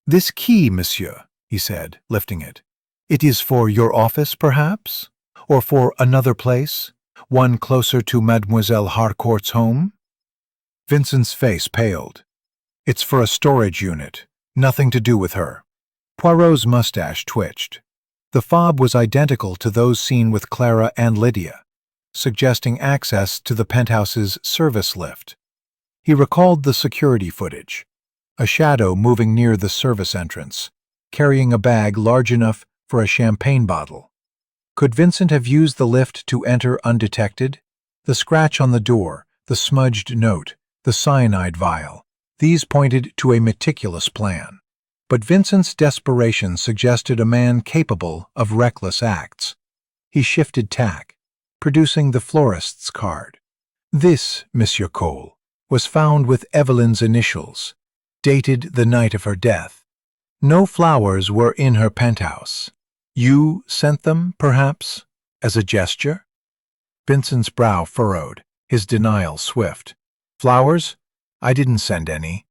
"This key, monsieur," he said, lifting it. "It is for your office, perhaps? Or for another place? One closer to Mademoiselle Harcourt's home?" Vincent's face paled. "It's for a storage unit. Nothing to do with her." Poirot's mustache twitched. The fob was identical to those seen with Clara and Lydia, suggesting access to the penthouse's service lift. He recalled the security footage. A shadow moving near the service entrance, carrying a bag large enough for a champagne bottle. Could Vincent have used the lift to enter undetected? The scratch on the door, the smudged note, the cyanide vial, these pointed to a meticulous plan. But Vincent's desperation suggested a man capable of reckless acts. He shifted tack, producing the florist's card. "This, Monsieur Cole, was found with Evelyn's initials, dated the night of her death. No flowers were in her penthouse. You sent them, perhaps, as a gesture?" Vincent's brow furrowed, his denial swift. "Flowers? I didn't send any.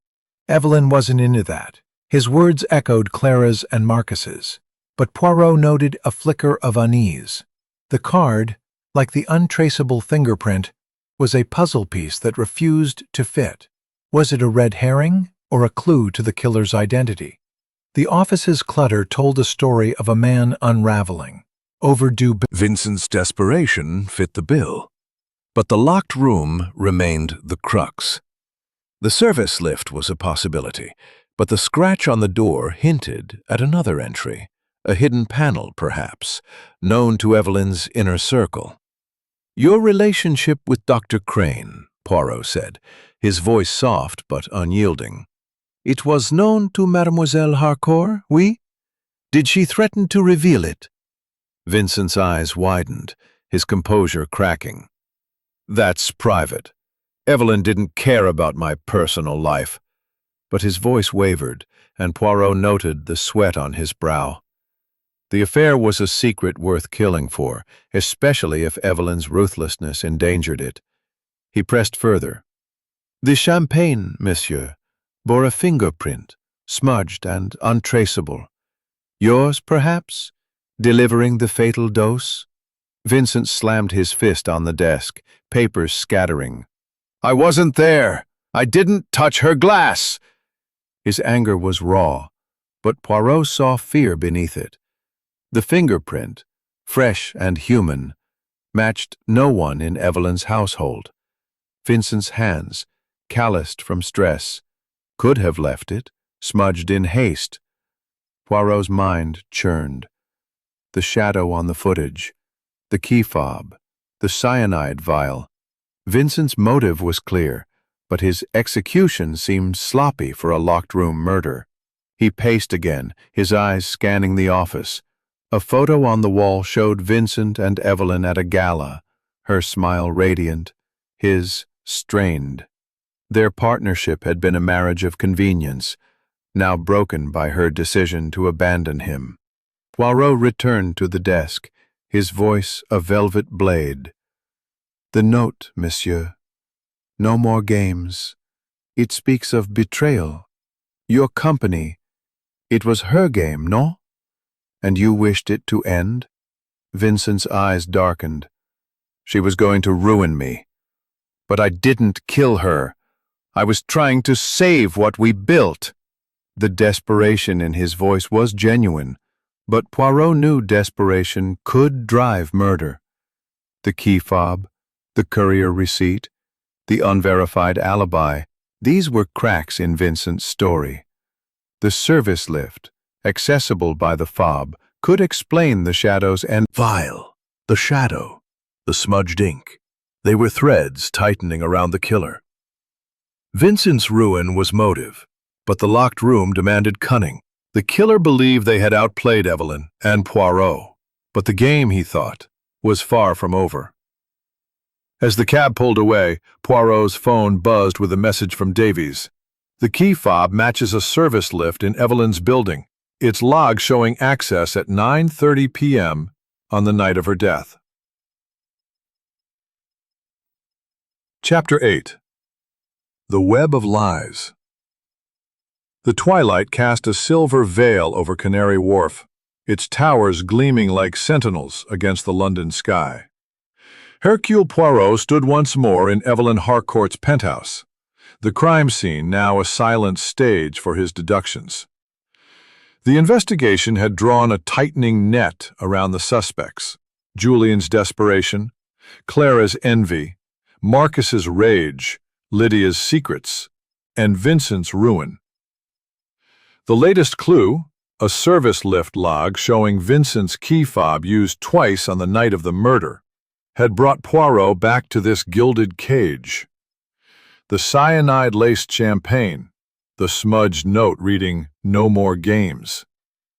Evelyn wasn't into that." His words echoed Clara's and Marcus's, but Poirot noted a flicker of unease. The card, like the untraceable fingerprint, was a puzzle piece that refused to fit. Was it a red herring or a clue to the killer's identity? The office's clutter told a story of a man unraveling. Overdue. Vincent's desperation fit the bill. But the locked room remained the crux. The service lift was a possibility, but the scratch on the door hinted at another entry, a hidden panel, perhaps, known to Evelyn's inner circle. "Your relationship with Dr. Crane," Poirot said, his voice soft but unyielding. "It was known to Mademoiselle Harcourt, oui? Did she threaten to reveal it?" Vincent's eyes widened, his composure cracking. "That's private. Evelyn didn't care about my personal life." But his voice wavered, and Poirot noted the sweat on his brow. The affair was a secret worth killing for, especially if Evelyn's ruthlessness endangered it. He pressed further. "The champagne, monsieur, bore a fingerprint, smudged and untraceable. Yours, perhaps, delivering the fatal dose?" Vincent slammed his fist on the desk, papers scattering. "I wasn't there! I didn't touch her glass!" His anger was raw, but Poirot saw fear beneath it. The fingerprint, fresh and human, matched no one in Evelyn's household. Vincent's hands, calloused from stress, could have left it, smudged in haste. Poirot's mind churned. The shadow on the footage, the key fob, the cyanide vial. Vincent's motive was clear, but his execution seemed sloppy for a locked-room murder. He paced again, his eyes scanning the office. A photo on the wall showed Vincent and Evelyn at a gala, her smile radiant, his strained. Their partnership had been a marriage of convenience, now broken by her decision to abandon him. Poirot returned to the desk, his voice a velvet blade. "The note, monsieur. No more games. It speaks of betrayal. Your company. It was her game, no? And you wished it to end?" Vincent's eyes darkened. "She was going to ruin me. But I didn't kill her. I was trying to save what we built." The desperation in his voice was genuine, but Poirot knew desperation could drive murder. The key fob, the courier receipt, the unverified alibi, these were cracks in Vincent's story. The service lift, accessible by the fob, could explain the shadows and Vial, the shadow, the smudged ink. They were threads tightening around the killer. Vincent's ruin was motive, but the locked room demanded cunning. The killer believed they had outplayed Evelyn and Poirot, but the game, he thought, was far from over. As the cab pulled away, Poirot's phone buzzed with a message from Davies. The key fob matches a service lift in Evelyn's building, its log showing access at 9:30 p.m. on the night of her death. Chapter 8. The Web of Lies. The twilight cast a silver veil over Canary Wharf, its towers gleaming like sentinels against the London sky. Hercule Poirot stood once more in Evelyn Harcourt's penthouse, the crime scene now a silent stage for his deductions. The investigation had drawn a tightening net around the suspects: Julian's desperation, Clara's envy, Marcus's rage, Lydia's secrets, and Vincent's ruin. The latest clue, a service lift log showing Vincent's key fob used twice on the night of the murder, had brought Poirot back to this gilded cage. The cyanide-laced champagne, the smudged note reading "No more games,"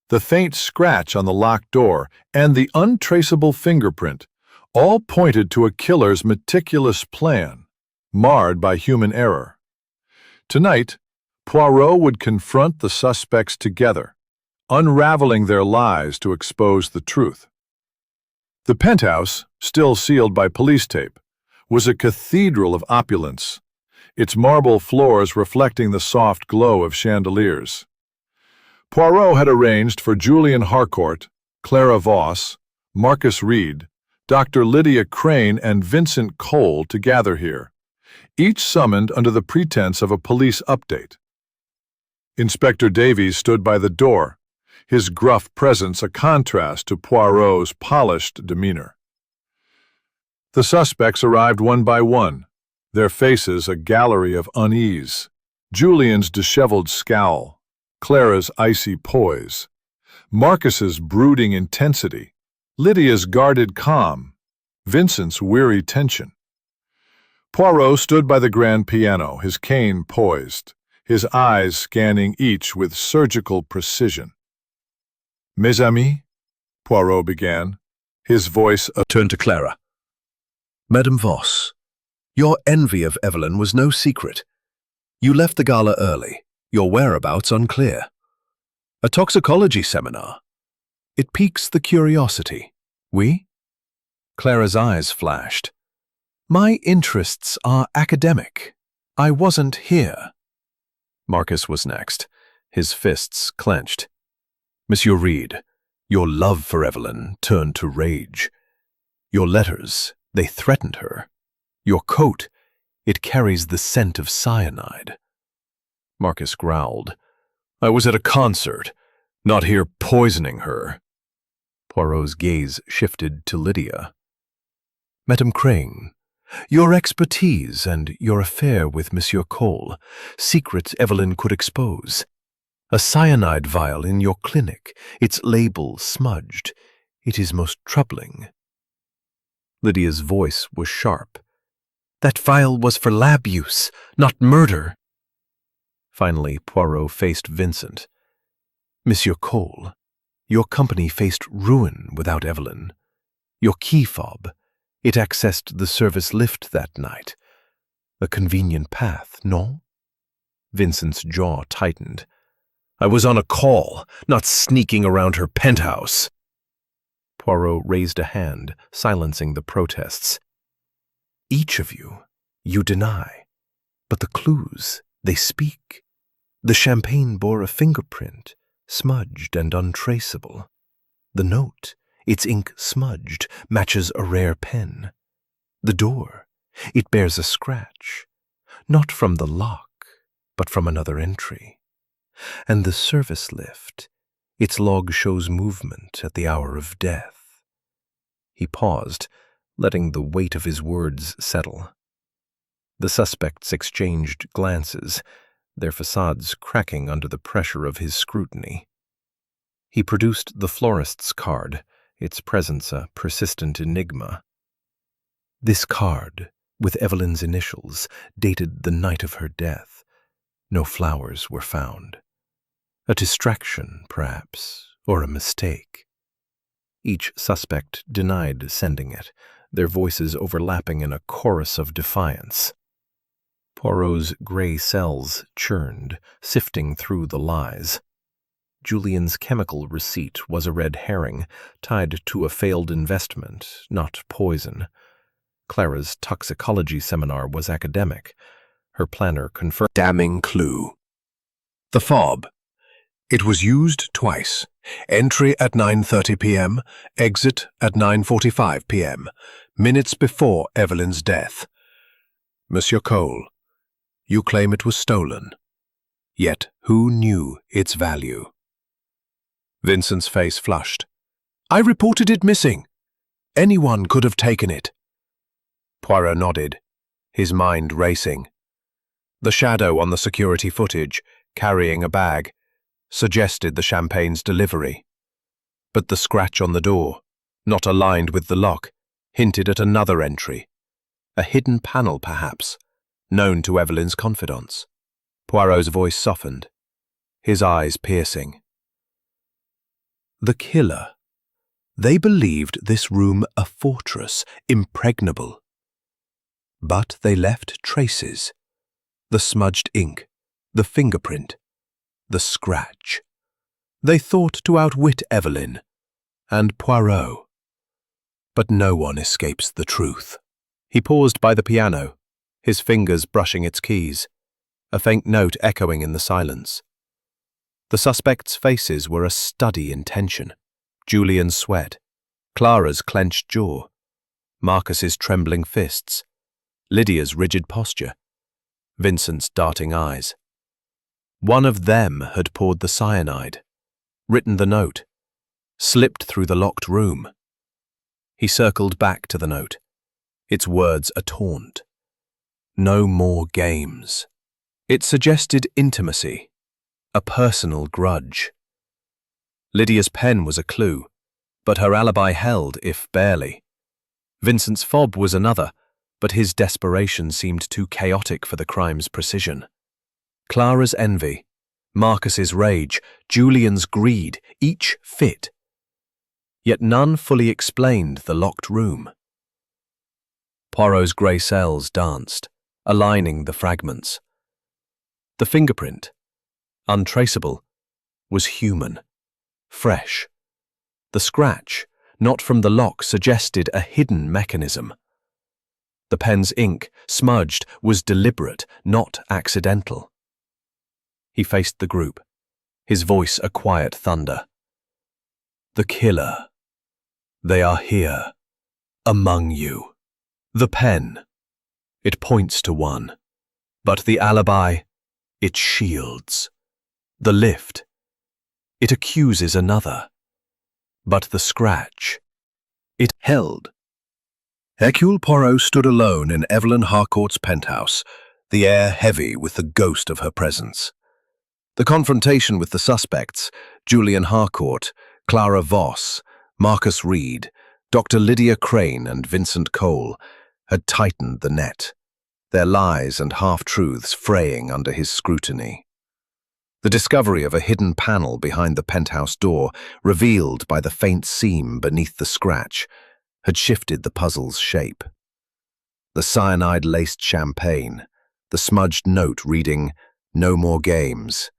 the faint scratch on the locked door, and the untraceable fingerprint all pointed to a killer's meticulous plan, marred by human error. Tonight, Poirot would confront the suspects together, unraveling their lies to expose the truth. The penthouse, still sealed by police tape, was a cathedral of opulence, its marble floors reflecting the soft glow of chandeliers. Poirot had arranged for Julian Harcourt, Clara Voss, Marcus Reed, Dr. Lydia Crane, and Vincent Cole to gather here, each summoned under the pretense of a police update. Inspector Davies stood by the door, his gruff presence a contrast to Poirot's polished demeanor. The suspects arrived one by one, their faces a gallery of unease: Julian's disheveled scowl, Clara's icy poise, Marcus's brooding intensity, Lydia's guarded calm, Vincent's weary tension. Poirot stood by the grand piano, his cane poised, his eyes scanning each with surgical precision. "Mes amis," Poirot began, his voice Turned to Clara. "Madame Voss, your envy of Evelyn was no secret. You left the gala early, your whereabouts unclear. A toxicology seminar. It piques the curiosity. Oui?" Clara's eyes flashed. "My interests are academic. I wasn't here." Marcus was next, his fists clenched. "Monsieur Reed, your love for Evelyn turned to rage. Your letters, they threatened her. Your coat, it carries the scent of cyanide." Marcus growled. "I was at a concert, not here poisoning her." Poirot's gaze shifted to Lydia. "Madame Crane, your expertise and your affair with Monsieur Cole, secrets Evelyn could expose. A cyanide vial in your clinic, its label smudged. It is most troubling." Lydia's voice was sharp. "That vial was for lab use, not murder." Finally, Poirot faced Vincent. "Monsieur Cole, your company faced ruin without Evelyn. Your key fob, it accessed the service lift that night. A convenient path, non?" Vincent's jaw tightened. "I was on a call, not sneaking around her penthouse." Poirot raised a hand, silencing the protests. "Each of you, you deny. But the clues, they speak. The champagne bore a fingerprint, smudged and untraceable. The note, its ink smudged, matches a rare pen. The door, it bears a scratch, not from the lock, but from another entry. And the service lift, its log shows movement at the hour of death." He paused, letting the weight of his words settle. The suspects exchanged glances, their facades cracking under the pressure of his scrutiny. He produced the florist's card, its presence a persistent enigma. "This card, with Evelyn's initials, dated the night of her death. No flowers were found. A distraction, perhaps, or a mistake." Each suspect denied sending it, their voices overlapping in a chorus of defiance. Poirot's gray cells churned, sifting through the lies. Julian's chemical receipt was a red herring, tied to a failed investment, not poison. Clara's toxicology seminar was academic. Her planner confirmed. Damning clue. The fob. It was used twice. Entry at 9:30 p.m., exit at 9:45 p.m., minutes before Evelyn's death. Monsieur Cole, you claim it was stolen. Yet who knew its value? Vincent's face flushed. I reported it missing. Anyone could have taken it. Poirot nodded, his mind racing. The shadow on the security footage, carrying a bag, suggested the champagne's delivery. But the scratch on the door, not aligned with the lock, hinted at another entry. A hidden panel, perhaps, known to Evelyn's confidants. Poirot's voice softened, his eyes piercing. The killer. They believed this room a fortress, impregnable. But they left traces. The smudged ink, the fingerprint, the scratch. They thought to outwit Evelyn and Poirot. But no one escapes the truth. He paused by the piano, his fingers brushing its keys, a faint note echoing in the silence. The suspects' faces were a study in tension. Julian's sweat, Clara's clenched jaw, Marcus's trembling fists, Lydia's rigid posture, Vincent's darting eyes. One of them had poured the cyanide, written the note, slipped through the locked room. He circled back to the note, its words a taunt. No more games. It suggested intimacy, a personal grudge. Lydia's pen was a clue, but her alibi held, if barely. Vincent's fob was another, but his desperation seemed too chaotic for the crime's precision. Clara's envy, Marcus's rage, Julian's greed, each fit. Yet none fully explained the locked room. Poirot's grey cells danced, aligning the fragments. The fingerprint, untraceable, was human, fresh. The scratch, not from the lock, suggested a hidden mechanism. The pen's ink, smudged, was deliberate, not accidental. He faced the group, his voice a quiet thunder. The killer. They are here, among you. The pen. It points to one, but the alibi, it shields. The lift. It accuses another. But the scratch. It held. Hercule Poirot stood alone in Evelyn Harcourt's penthouse, the air heavy with the ghost of her presence. The confrontation with the suspects, Julian Harcourt, Clara Voss, Marcus Reed, Dr. Lydia Crane and Vincent Cole, had tightened the net, their lies and half-truths fraying under his scrutiny. The discovery of a hidden panel behind the penthouse door, revealed by the faint seam beneath the scratch, had shifted the puzzle's shape. The cyanide-laced champagne, the smudged note reading, "No more games,"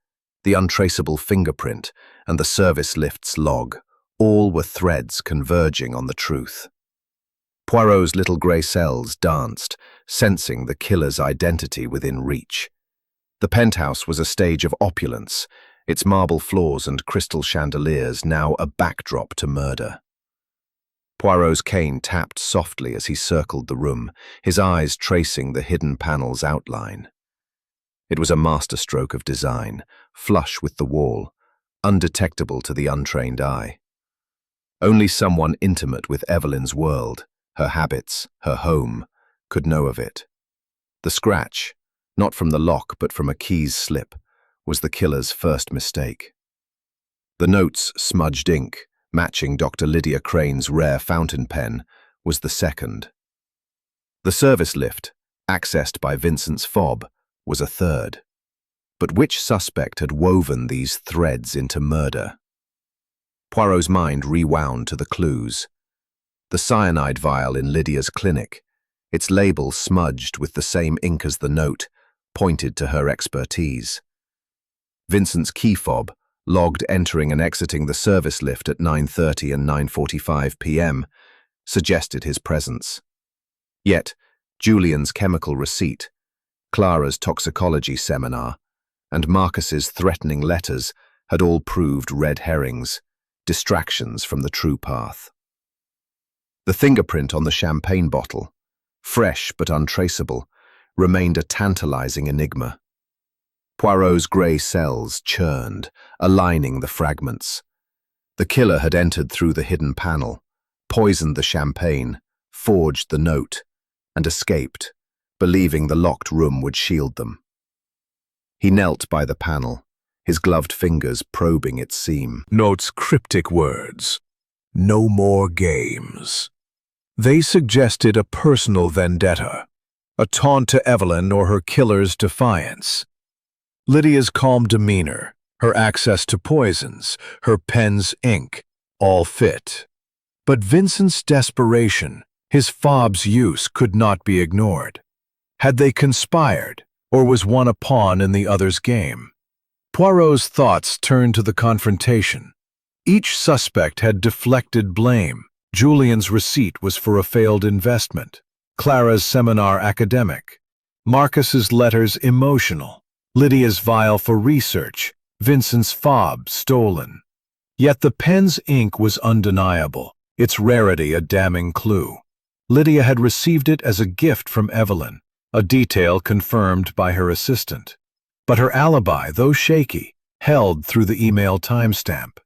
the untraceable fingerprint, and the service lift's log, all were threads converging on the truth. Poirot's little grey cells danced, sensing the killer's identity within reach. The penthouse was a stage of opulence, its marble floors and crystal chandeliers now a backdrop to murder. Poirot's cane tapped softly as he circled the room, his eyes tracing the hidden panel's outline. It was a masterstroke of design, flush with the wall, undetectable to the untrained eye. Only someone intimate with Evelyn's world, her habits, her home, could know of it. The scratch, not from the lock but from a key's slip, was the killer's first mistake. The note's smudged ink, matching Dr. Lydia Crane's rare fountain pen, was the second. The service lift, accessed by Vincent's fob, was a third. But which suspect had woven these threads into murder? Poirot's mind rewound to the clues. The cyanide vial in Lydia's clinic, its label smudged with the same ink as the note, pointed to her expertise. Vincent's key fob, logged entering and exiting the service lift at 9:30 and 9:45 p.m., suggested his presence. Yet, Julian's chemical receipt, Clara's toxicology seminar, and Marcus's threatening letters had all proved red herrings, distractions from the true path. The fingerprint on the champagne bottle, fresh but untraceable, remained a tantalizing enigma. Poirot's grey cells churned, aligning the fragments. The killer had entered through the hidden panel, poisoned the champagne, forged the note, and escaped, believing the locked room would shield them. He knelt by the panel, his gloved fingers probing its seam. Note's cryptic words, "No more games." They suggested a personal vendetta, a taunt to Evelyn or her killer's defiance. Lydia's calm demeanor, her access to poisons, her pen's ink, all fit. But Vincent's desperation, his fob's use, could not be ignored. Had they conspired, or was one a pawn in the other's game? Poirot's thoughts turned to the confrontation. Each suspect had deflected blame. Julian's receipt was for a failed investment, Clara's seminar academic, Marcus's letters emotional, Lydia's vial for research, Vincent's fob stolen. Yet the pen's ink was undeniable, its rarity a damning clue. Lydia had received it as a gift from Evelyn, a detail confirmed by her assistant. But her alibi, though shaky, held through the email timestamp.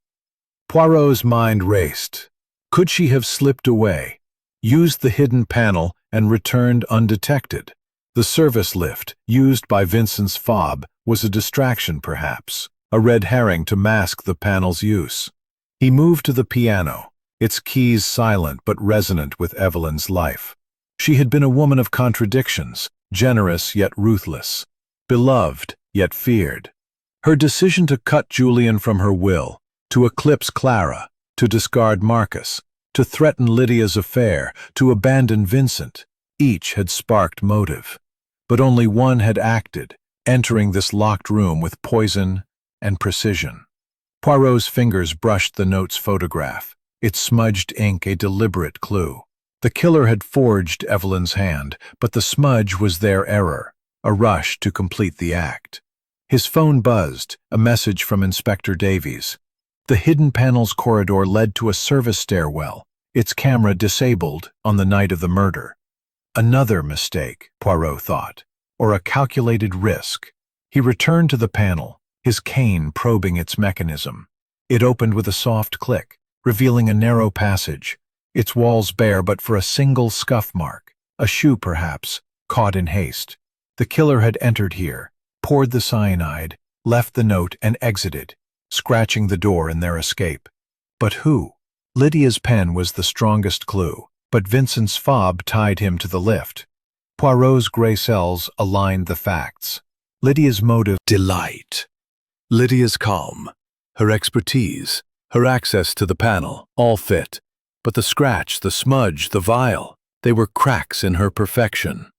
Poirot's mind raced. Could she have slipped away, used the hidden panel, and returned undetected? The service lift, used by Vincent's fob, was a distraction perhaps, a red herring to mask the panel's use. He moved to the piano, its keys silent but resonant with Evelyn's life. She had been a woman of contradictions, generous yet ruthless, beloved yet feared. Her decision to cut Julian from her will, to eclipse Clara, to discard Marcus, to threaten Lydia's affair, to abandon Vincent, each had sparked motive. But only one had acted, entering this locked room with poison and precision. Poirot's fingers brushed the note's photograph, its smudged ink a deliberate clue. The killer had forged Evelyn's hand, but the smudge was their error, a rush to complete the act. His phone buzzed, a message from Inspector Davies. The hidden panel's corridor led to a service stairwell, its camera disabled on the night of the murder. Another mistake, Poirot thought, or a calculated risk. He returned to the panel, his cane probing its mechanism. It opened with a soft click, revealing a narrow passage, its walls bare but for a single scuff mark, a shoe perhaps, caught in haste. The killer had entered here, poured the cyanide, left the note and exited, scratching the door in their escape. But who? Lydia's pen was the strongest clue, but Vincent's fob tied him to the lift. Poirot's grey cells aligned the facts. Lydia's motive, delight. Lydia's calm, her expertise, her access to the panel, all fit. But the scratch, the smudge, the vial, they were cracks in her perfection.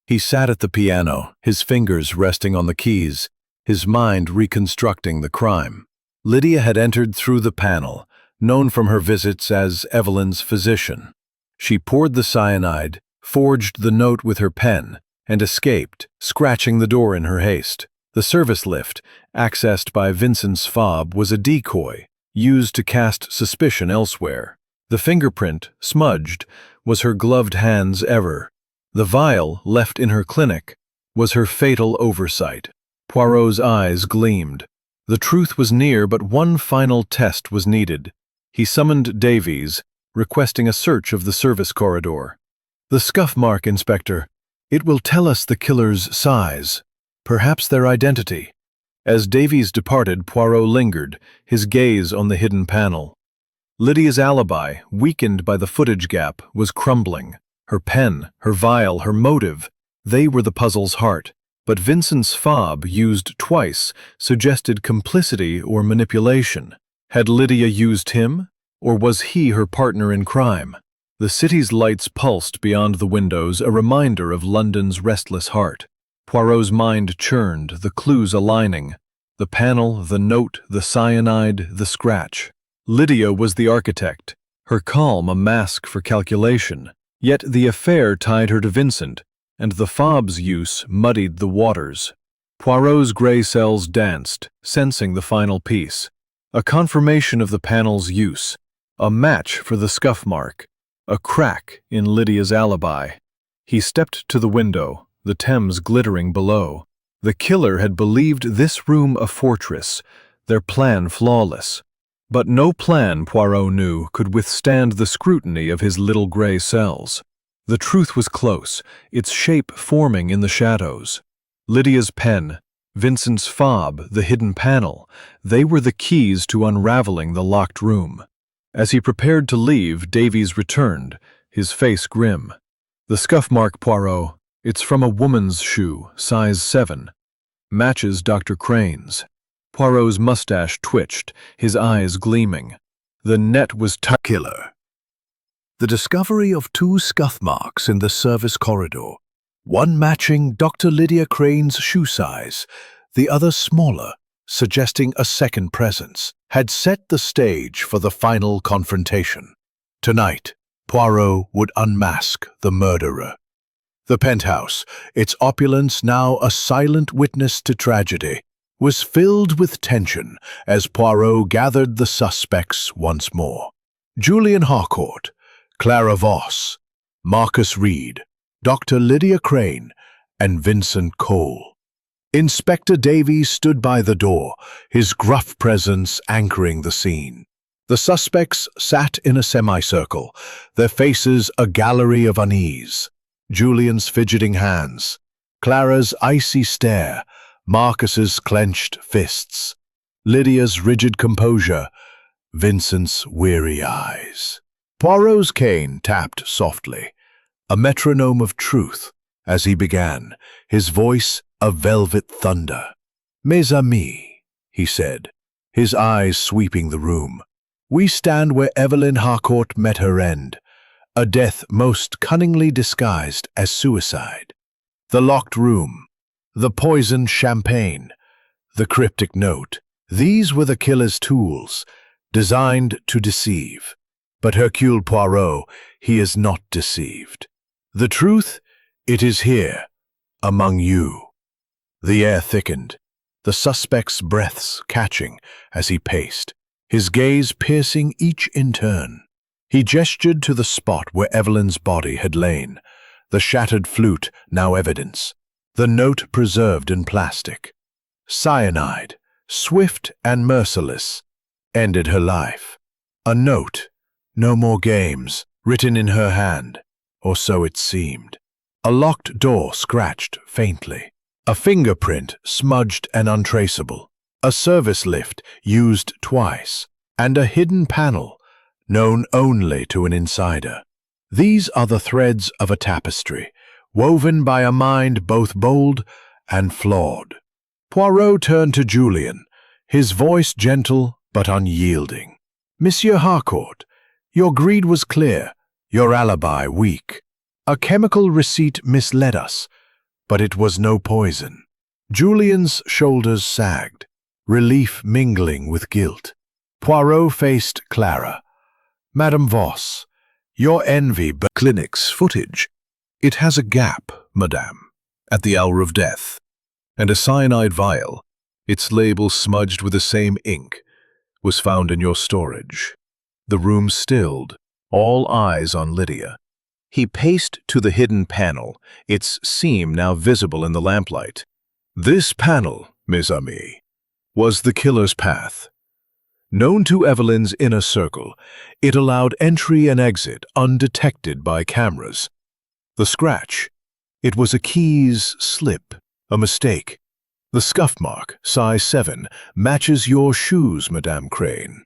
He sat at the piano, his fingers resting on the keys, his mind reconstructing the crime. Lydia had entered through the panel, known from her visits as Evelyn's physician. She poured the cyanide, forged the note with her pen, and escaped, scratching the door in her haste. The service lift, accessed by Vincent's fob, was a decoy, used to cast suspicion elsewhere. The fingerprint, smudged, was her gloved hand's error. The vial, left in her clinic, was her fatal oversight. Poirot's eyes gleamed. The truth was near, but one final test was needed. He summoned Davies, requesting a search of the service corridor. "The scuff mark, Inspector. It will tell us the killer's size, perhaps their identity." As Davies departed, Poirot lingered, his gaze on the hidden panel. Lydia's alibi, weakened by the footage gap, was crumbling. Her pen, her vial, her motive, they were the puzzle's heart. But Vincent's fob, used twice, suggested complicity or manipulation. Had Lydia used him, or was he her partner in crime? The city's lights pulsed beyond the windows, a reminder of London's restless heart. Poirot's mind churned, the clues aligning. The panel, the note, the cyanide, the scratch. Lydia was the architect, her calm a mask for calculation. Yet the affair tied her to Vincent, and the fob's use muddied the waters. Poirot's grey cells danced, sensing the final piece. A confirmation of the panel's use. A match for the scuff mark. A crack in Lydia's alibi. He stepped to the window, the Thames glittering below. The killer had believed this room a fortress, their plan flawless. But no plan, Poirot knew, could withstand the scrutiny of his little grey cells. The truth was close, its shape forming in the shadows. Lydia's pen, Vincent's fob, the hidden panel, they were the keys to unraveling the locked room. As he prepared to leave, Davies returned, his face grim. "The scuff mark, Poirot. It's from a woman's shoe, size 7. Matches Dr. Crane's." Poirot's mustache twitched, his eyes gleaming. The net was Killer. The discovery of 2 scuff marks in the service corridor, one matching Dr. Lydia Crane's shoe size, the other smaller, suggesting a second presence, had set the stage for the final confrontation. Tonight, Poirot would unmask the murderer. The penthouse, its opulence now a silent witness to tragedy, was filled with tension as Poirot gathered the suspects once more. Julian Harcourt, Clara Voss, Marcus Reed, Dr. Lydia Crane, and Vincent Cole. Inspector Davies stood by the door, his gruff presence anchoring the scene. The suspects sat in a semicircle, their faces a gallery of unease. Julian's fidgeting hands, Clara's icy stare, Marcus's clenched fists, Lydia's rigid composure, Vincent's weary eyes. Poirot's cane tapped softly, a metronome of truth, as he began, his voice a velvet thunder. "Mes amis," he said, his eyes sweeping the room, "we stand where Evelyn Harcourt met her end, a death most cunningly disguised as suicide. The locked room, the poisoned champagne, the cryptic note, these were the killer's tools, designed to deceive. But Hercule Poirot, he is not deceived. The truth, it is here, among you." The air thickened, the suspect's breaths catching as he paced, his gaze piercing each in turn. He gestured to the spot where Evelyn's body had lain, the shattered flute now evidence, the note preserved in plastic. Cyanide, swift and merciless, ended her life. A note, no more games, written in her hand, or so it seemed. A locked door scratched faintly. A fingerprint smudged and untraceable. A service lift used twice. And a hidden panel, known only to an insider. These are the threads of a tapestry, woven by a mind both bold and flawed. Poirot turned to Julian, his voice gentle but unyielding. "Monsieur Harcourt, your greed was clear, your alibi weak. A chemical receipt misled us, but it was no poison." Julian's shoulders sagged, relief mingling with guilt. Poirot faced Clara. "Madame Voss, your envy but clinic's footage. It has a gap, madame, at the hour of death, and a cyanide vial, its label smudged with the same ink, was found in your storage." The room stilled, all eyes on Lydia. He paced to the hidden panel, its seam now visible in the lamplight. "This panel, mes amis, was the killer's path. Known to Evelyn's inner circle, it allowed entry and exit undetected by cameras. The scratch, it was a key's slip, a mistake. The scuff mark, size 7, matches your shoes, Madame Crane."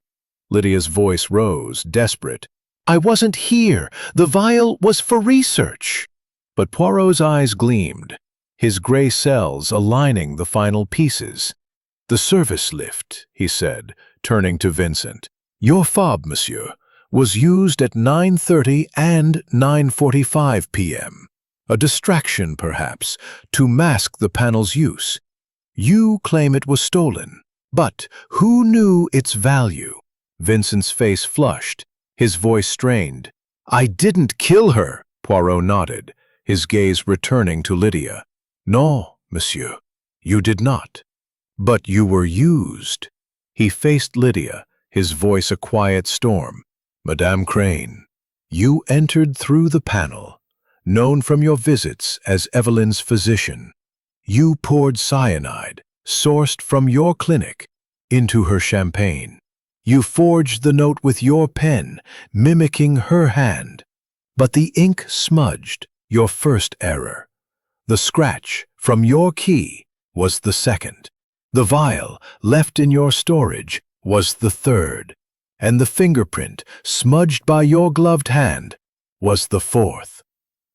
Lydia's voice rose, desperate. "I wasn't here. The vial was for research." But Poirot's eyes gleamed, his grey cells aligning the final pieces. "The service lift," he said, turning to Vincent. "Your fob, monsieur, was used at 9:30 and 9:45 p.m. A distraction, perhaps, to mask the panel's use. You claim it was stolen, but who knew its value? Vincent's face flushed, his voice strained. "I didn't kill her," Poirot nodded, his gaze returning to Lydia. "No, monsieur, you did not. But you were used." He faced Lydia, his voice a quiet storm. "Madame Crane, you entered through the panel, known from your visits as Evelyn's physician. You poured cyanide, sourced from your clinic, into her champagne. You forged the note with your pen, mimicking her hand. But the ink smudged, your first error. The scratch from your key was the second. The vial left in your storage was the third. And the fingerprint, smudged by your gloved hand, was the fourth."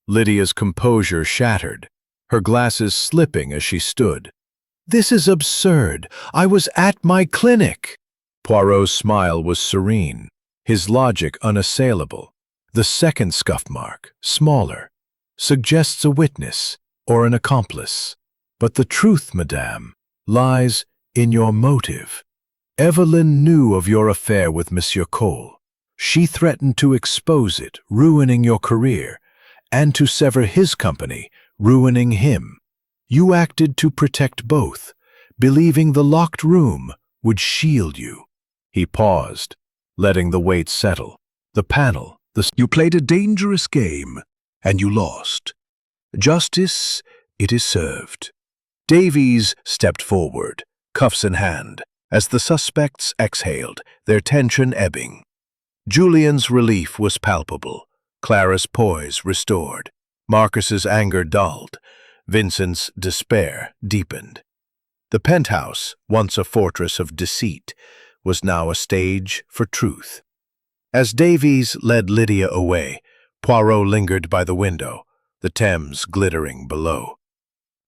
Lydia's composure shattered, her glasses slipping as she stood. "This is absurd. I was at my clinic." Poirot's smile was serene, his logic unassailable. The second scuff mark, smaller, suggests a witness or an accomplice. But the truth, madame, lies in your motive. Evelyn knew of your affair with Monsieur Cole. She threatened to expose it, ruining your career, and to sever his company, ruining him. You acted to protect both, believing the locked room would shield you. He paused, letting the weight settle. The panel, You played a dangerous game, and you lost. Justice, it is served. Davies stepped forward, cuffs in hand, as the suspects exhaled, their tension ebbing. Julian's relief was palpable, Clara's poise restored, Marcus's anger dulled, Vincent's despair deepened. The penthouse, once a fortress of deceit, was now a stage for truth. As Davies led Lydia away, Poirot lingered by the window, the Thames glittering below.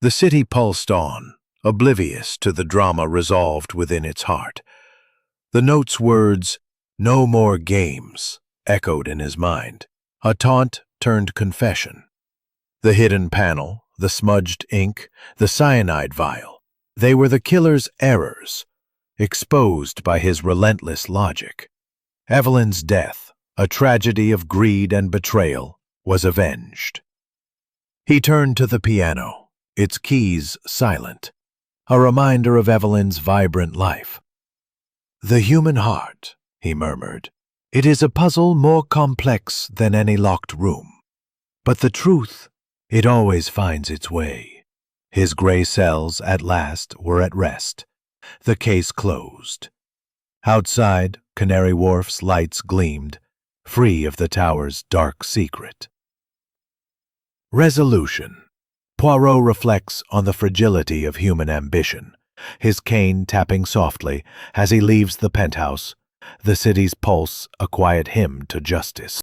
The city pulsed on, oblivious to the drama resolved within its heart. The note's words, "No more games," echoed in his mind. A taunt turned confession. The hidden panel, the smudged ink, the cyanide vial, they were the killer's errors, exposed by his relentless logic. Evelyn's death, a tragedy of greed and betrayal, was avenged. He turned to the piano, its keys silent, a reminder of Evelyn's vibrant life. "The human heart," he murmured. "It is a puzzle more complex than any locked room. But the truth, it always finds its way." His gray cells, at last, were at rest. The case closed. Outside, Canary Wharf's lights gleamed, free of the tower's dark secret. Resolution. Poirot reflects on the fragility of human ambition, his cane tapping softly as he leaves the penthouse, the city's pulse a quiet hymn to justice.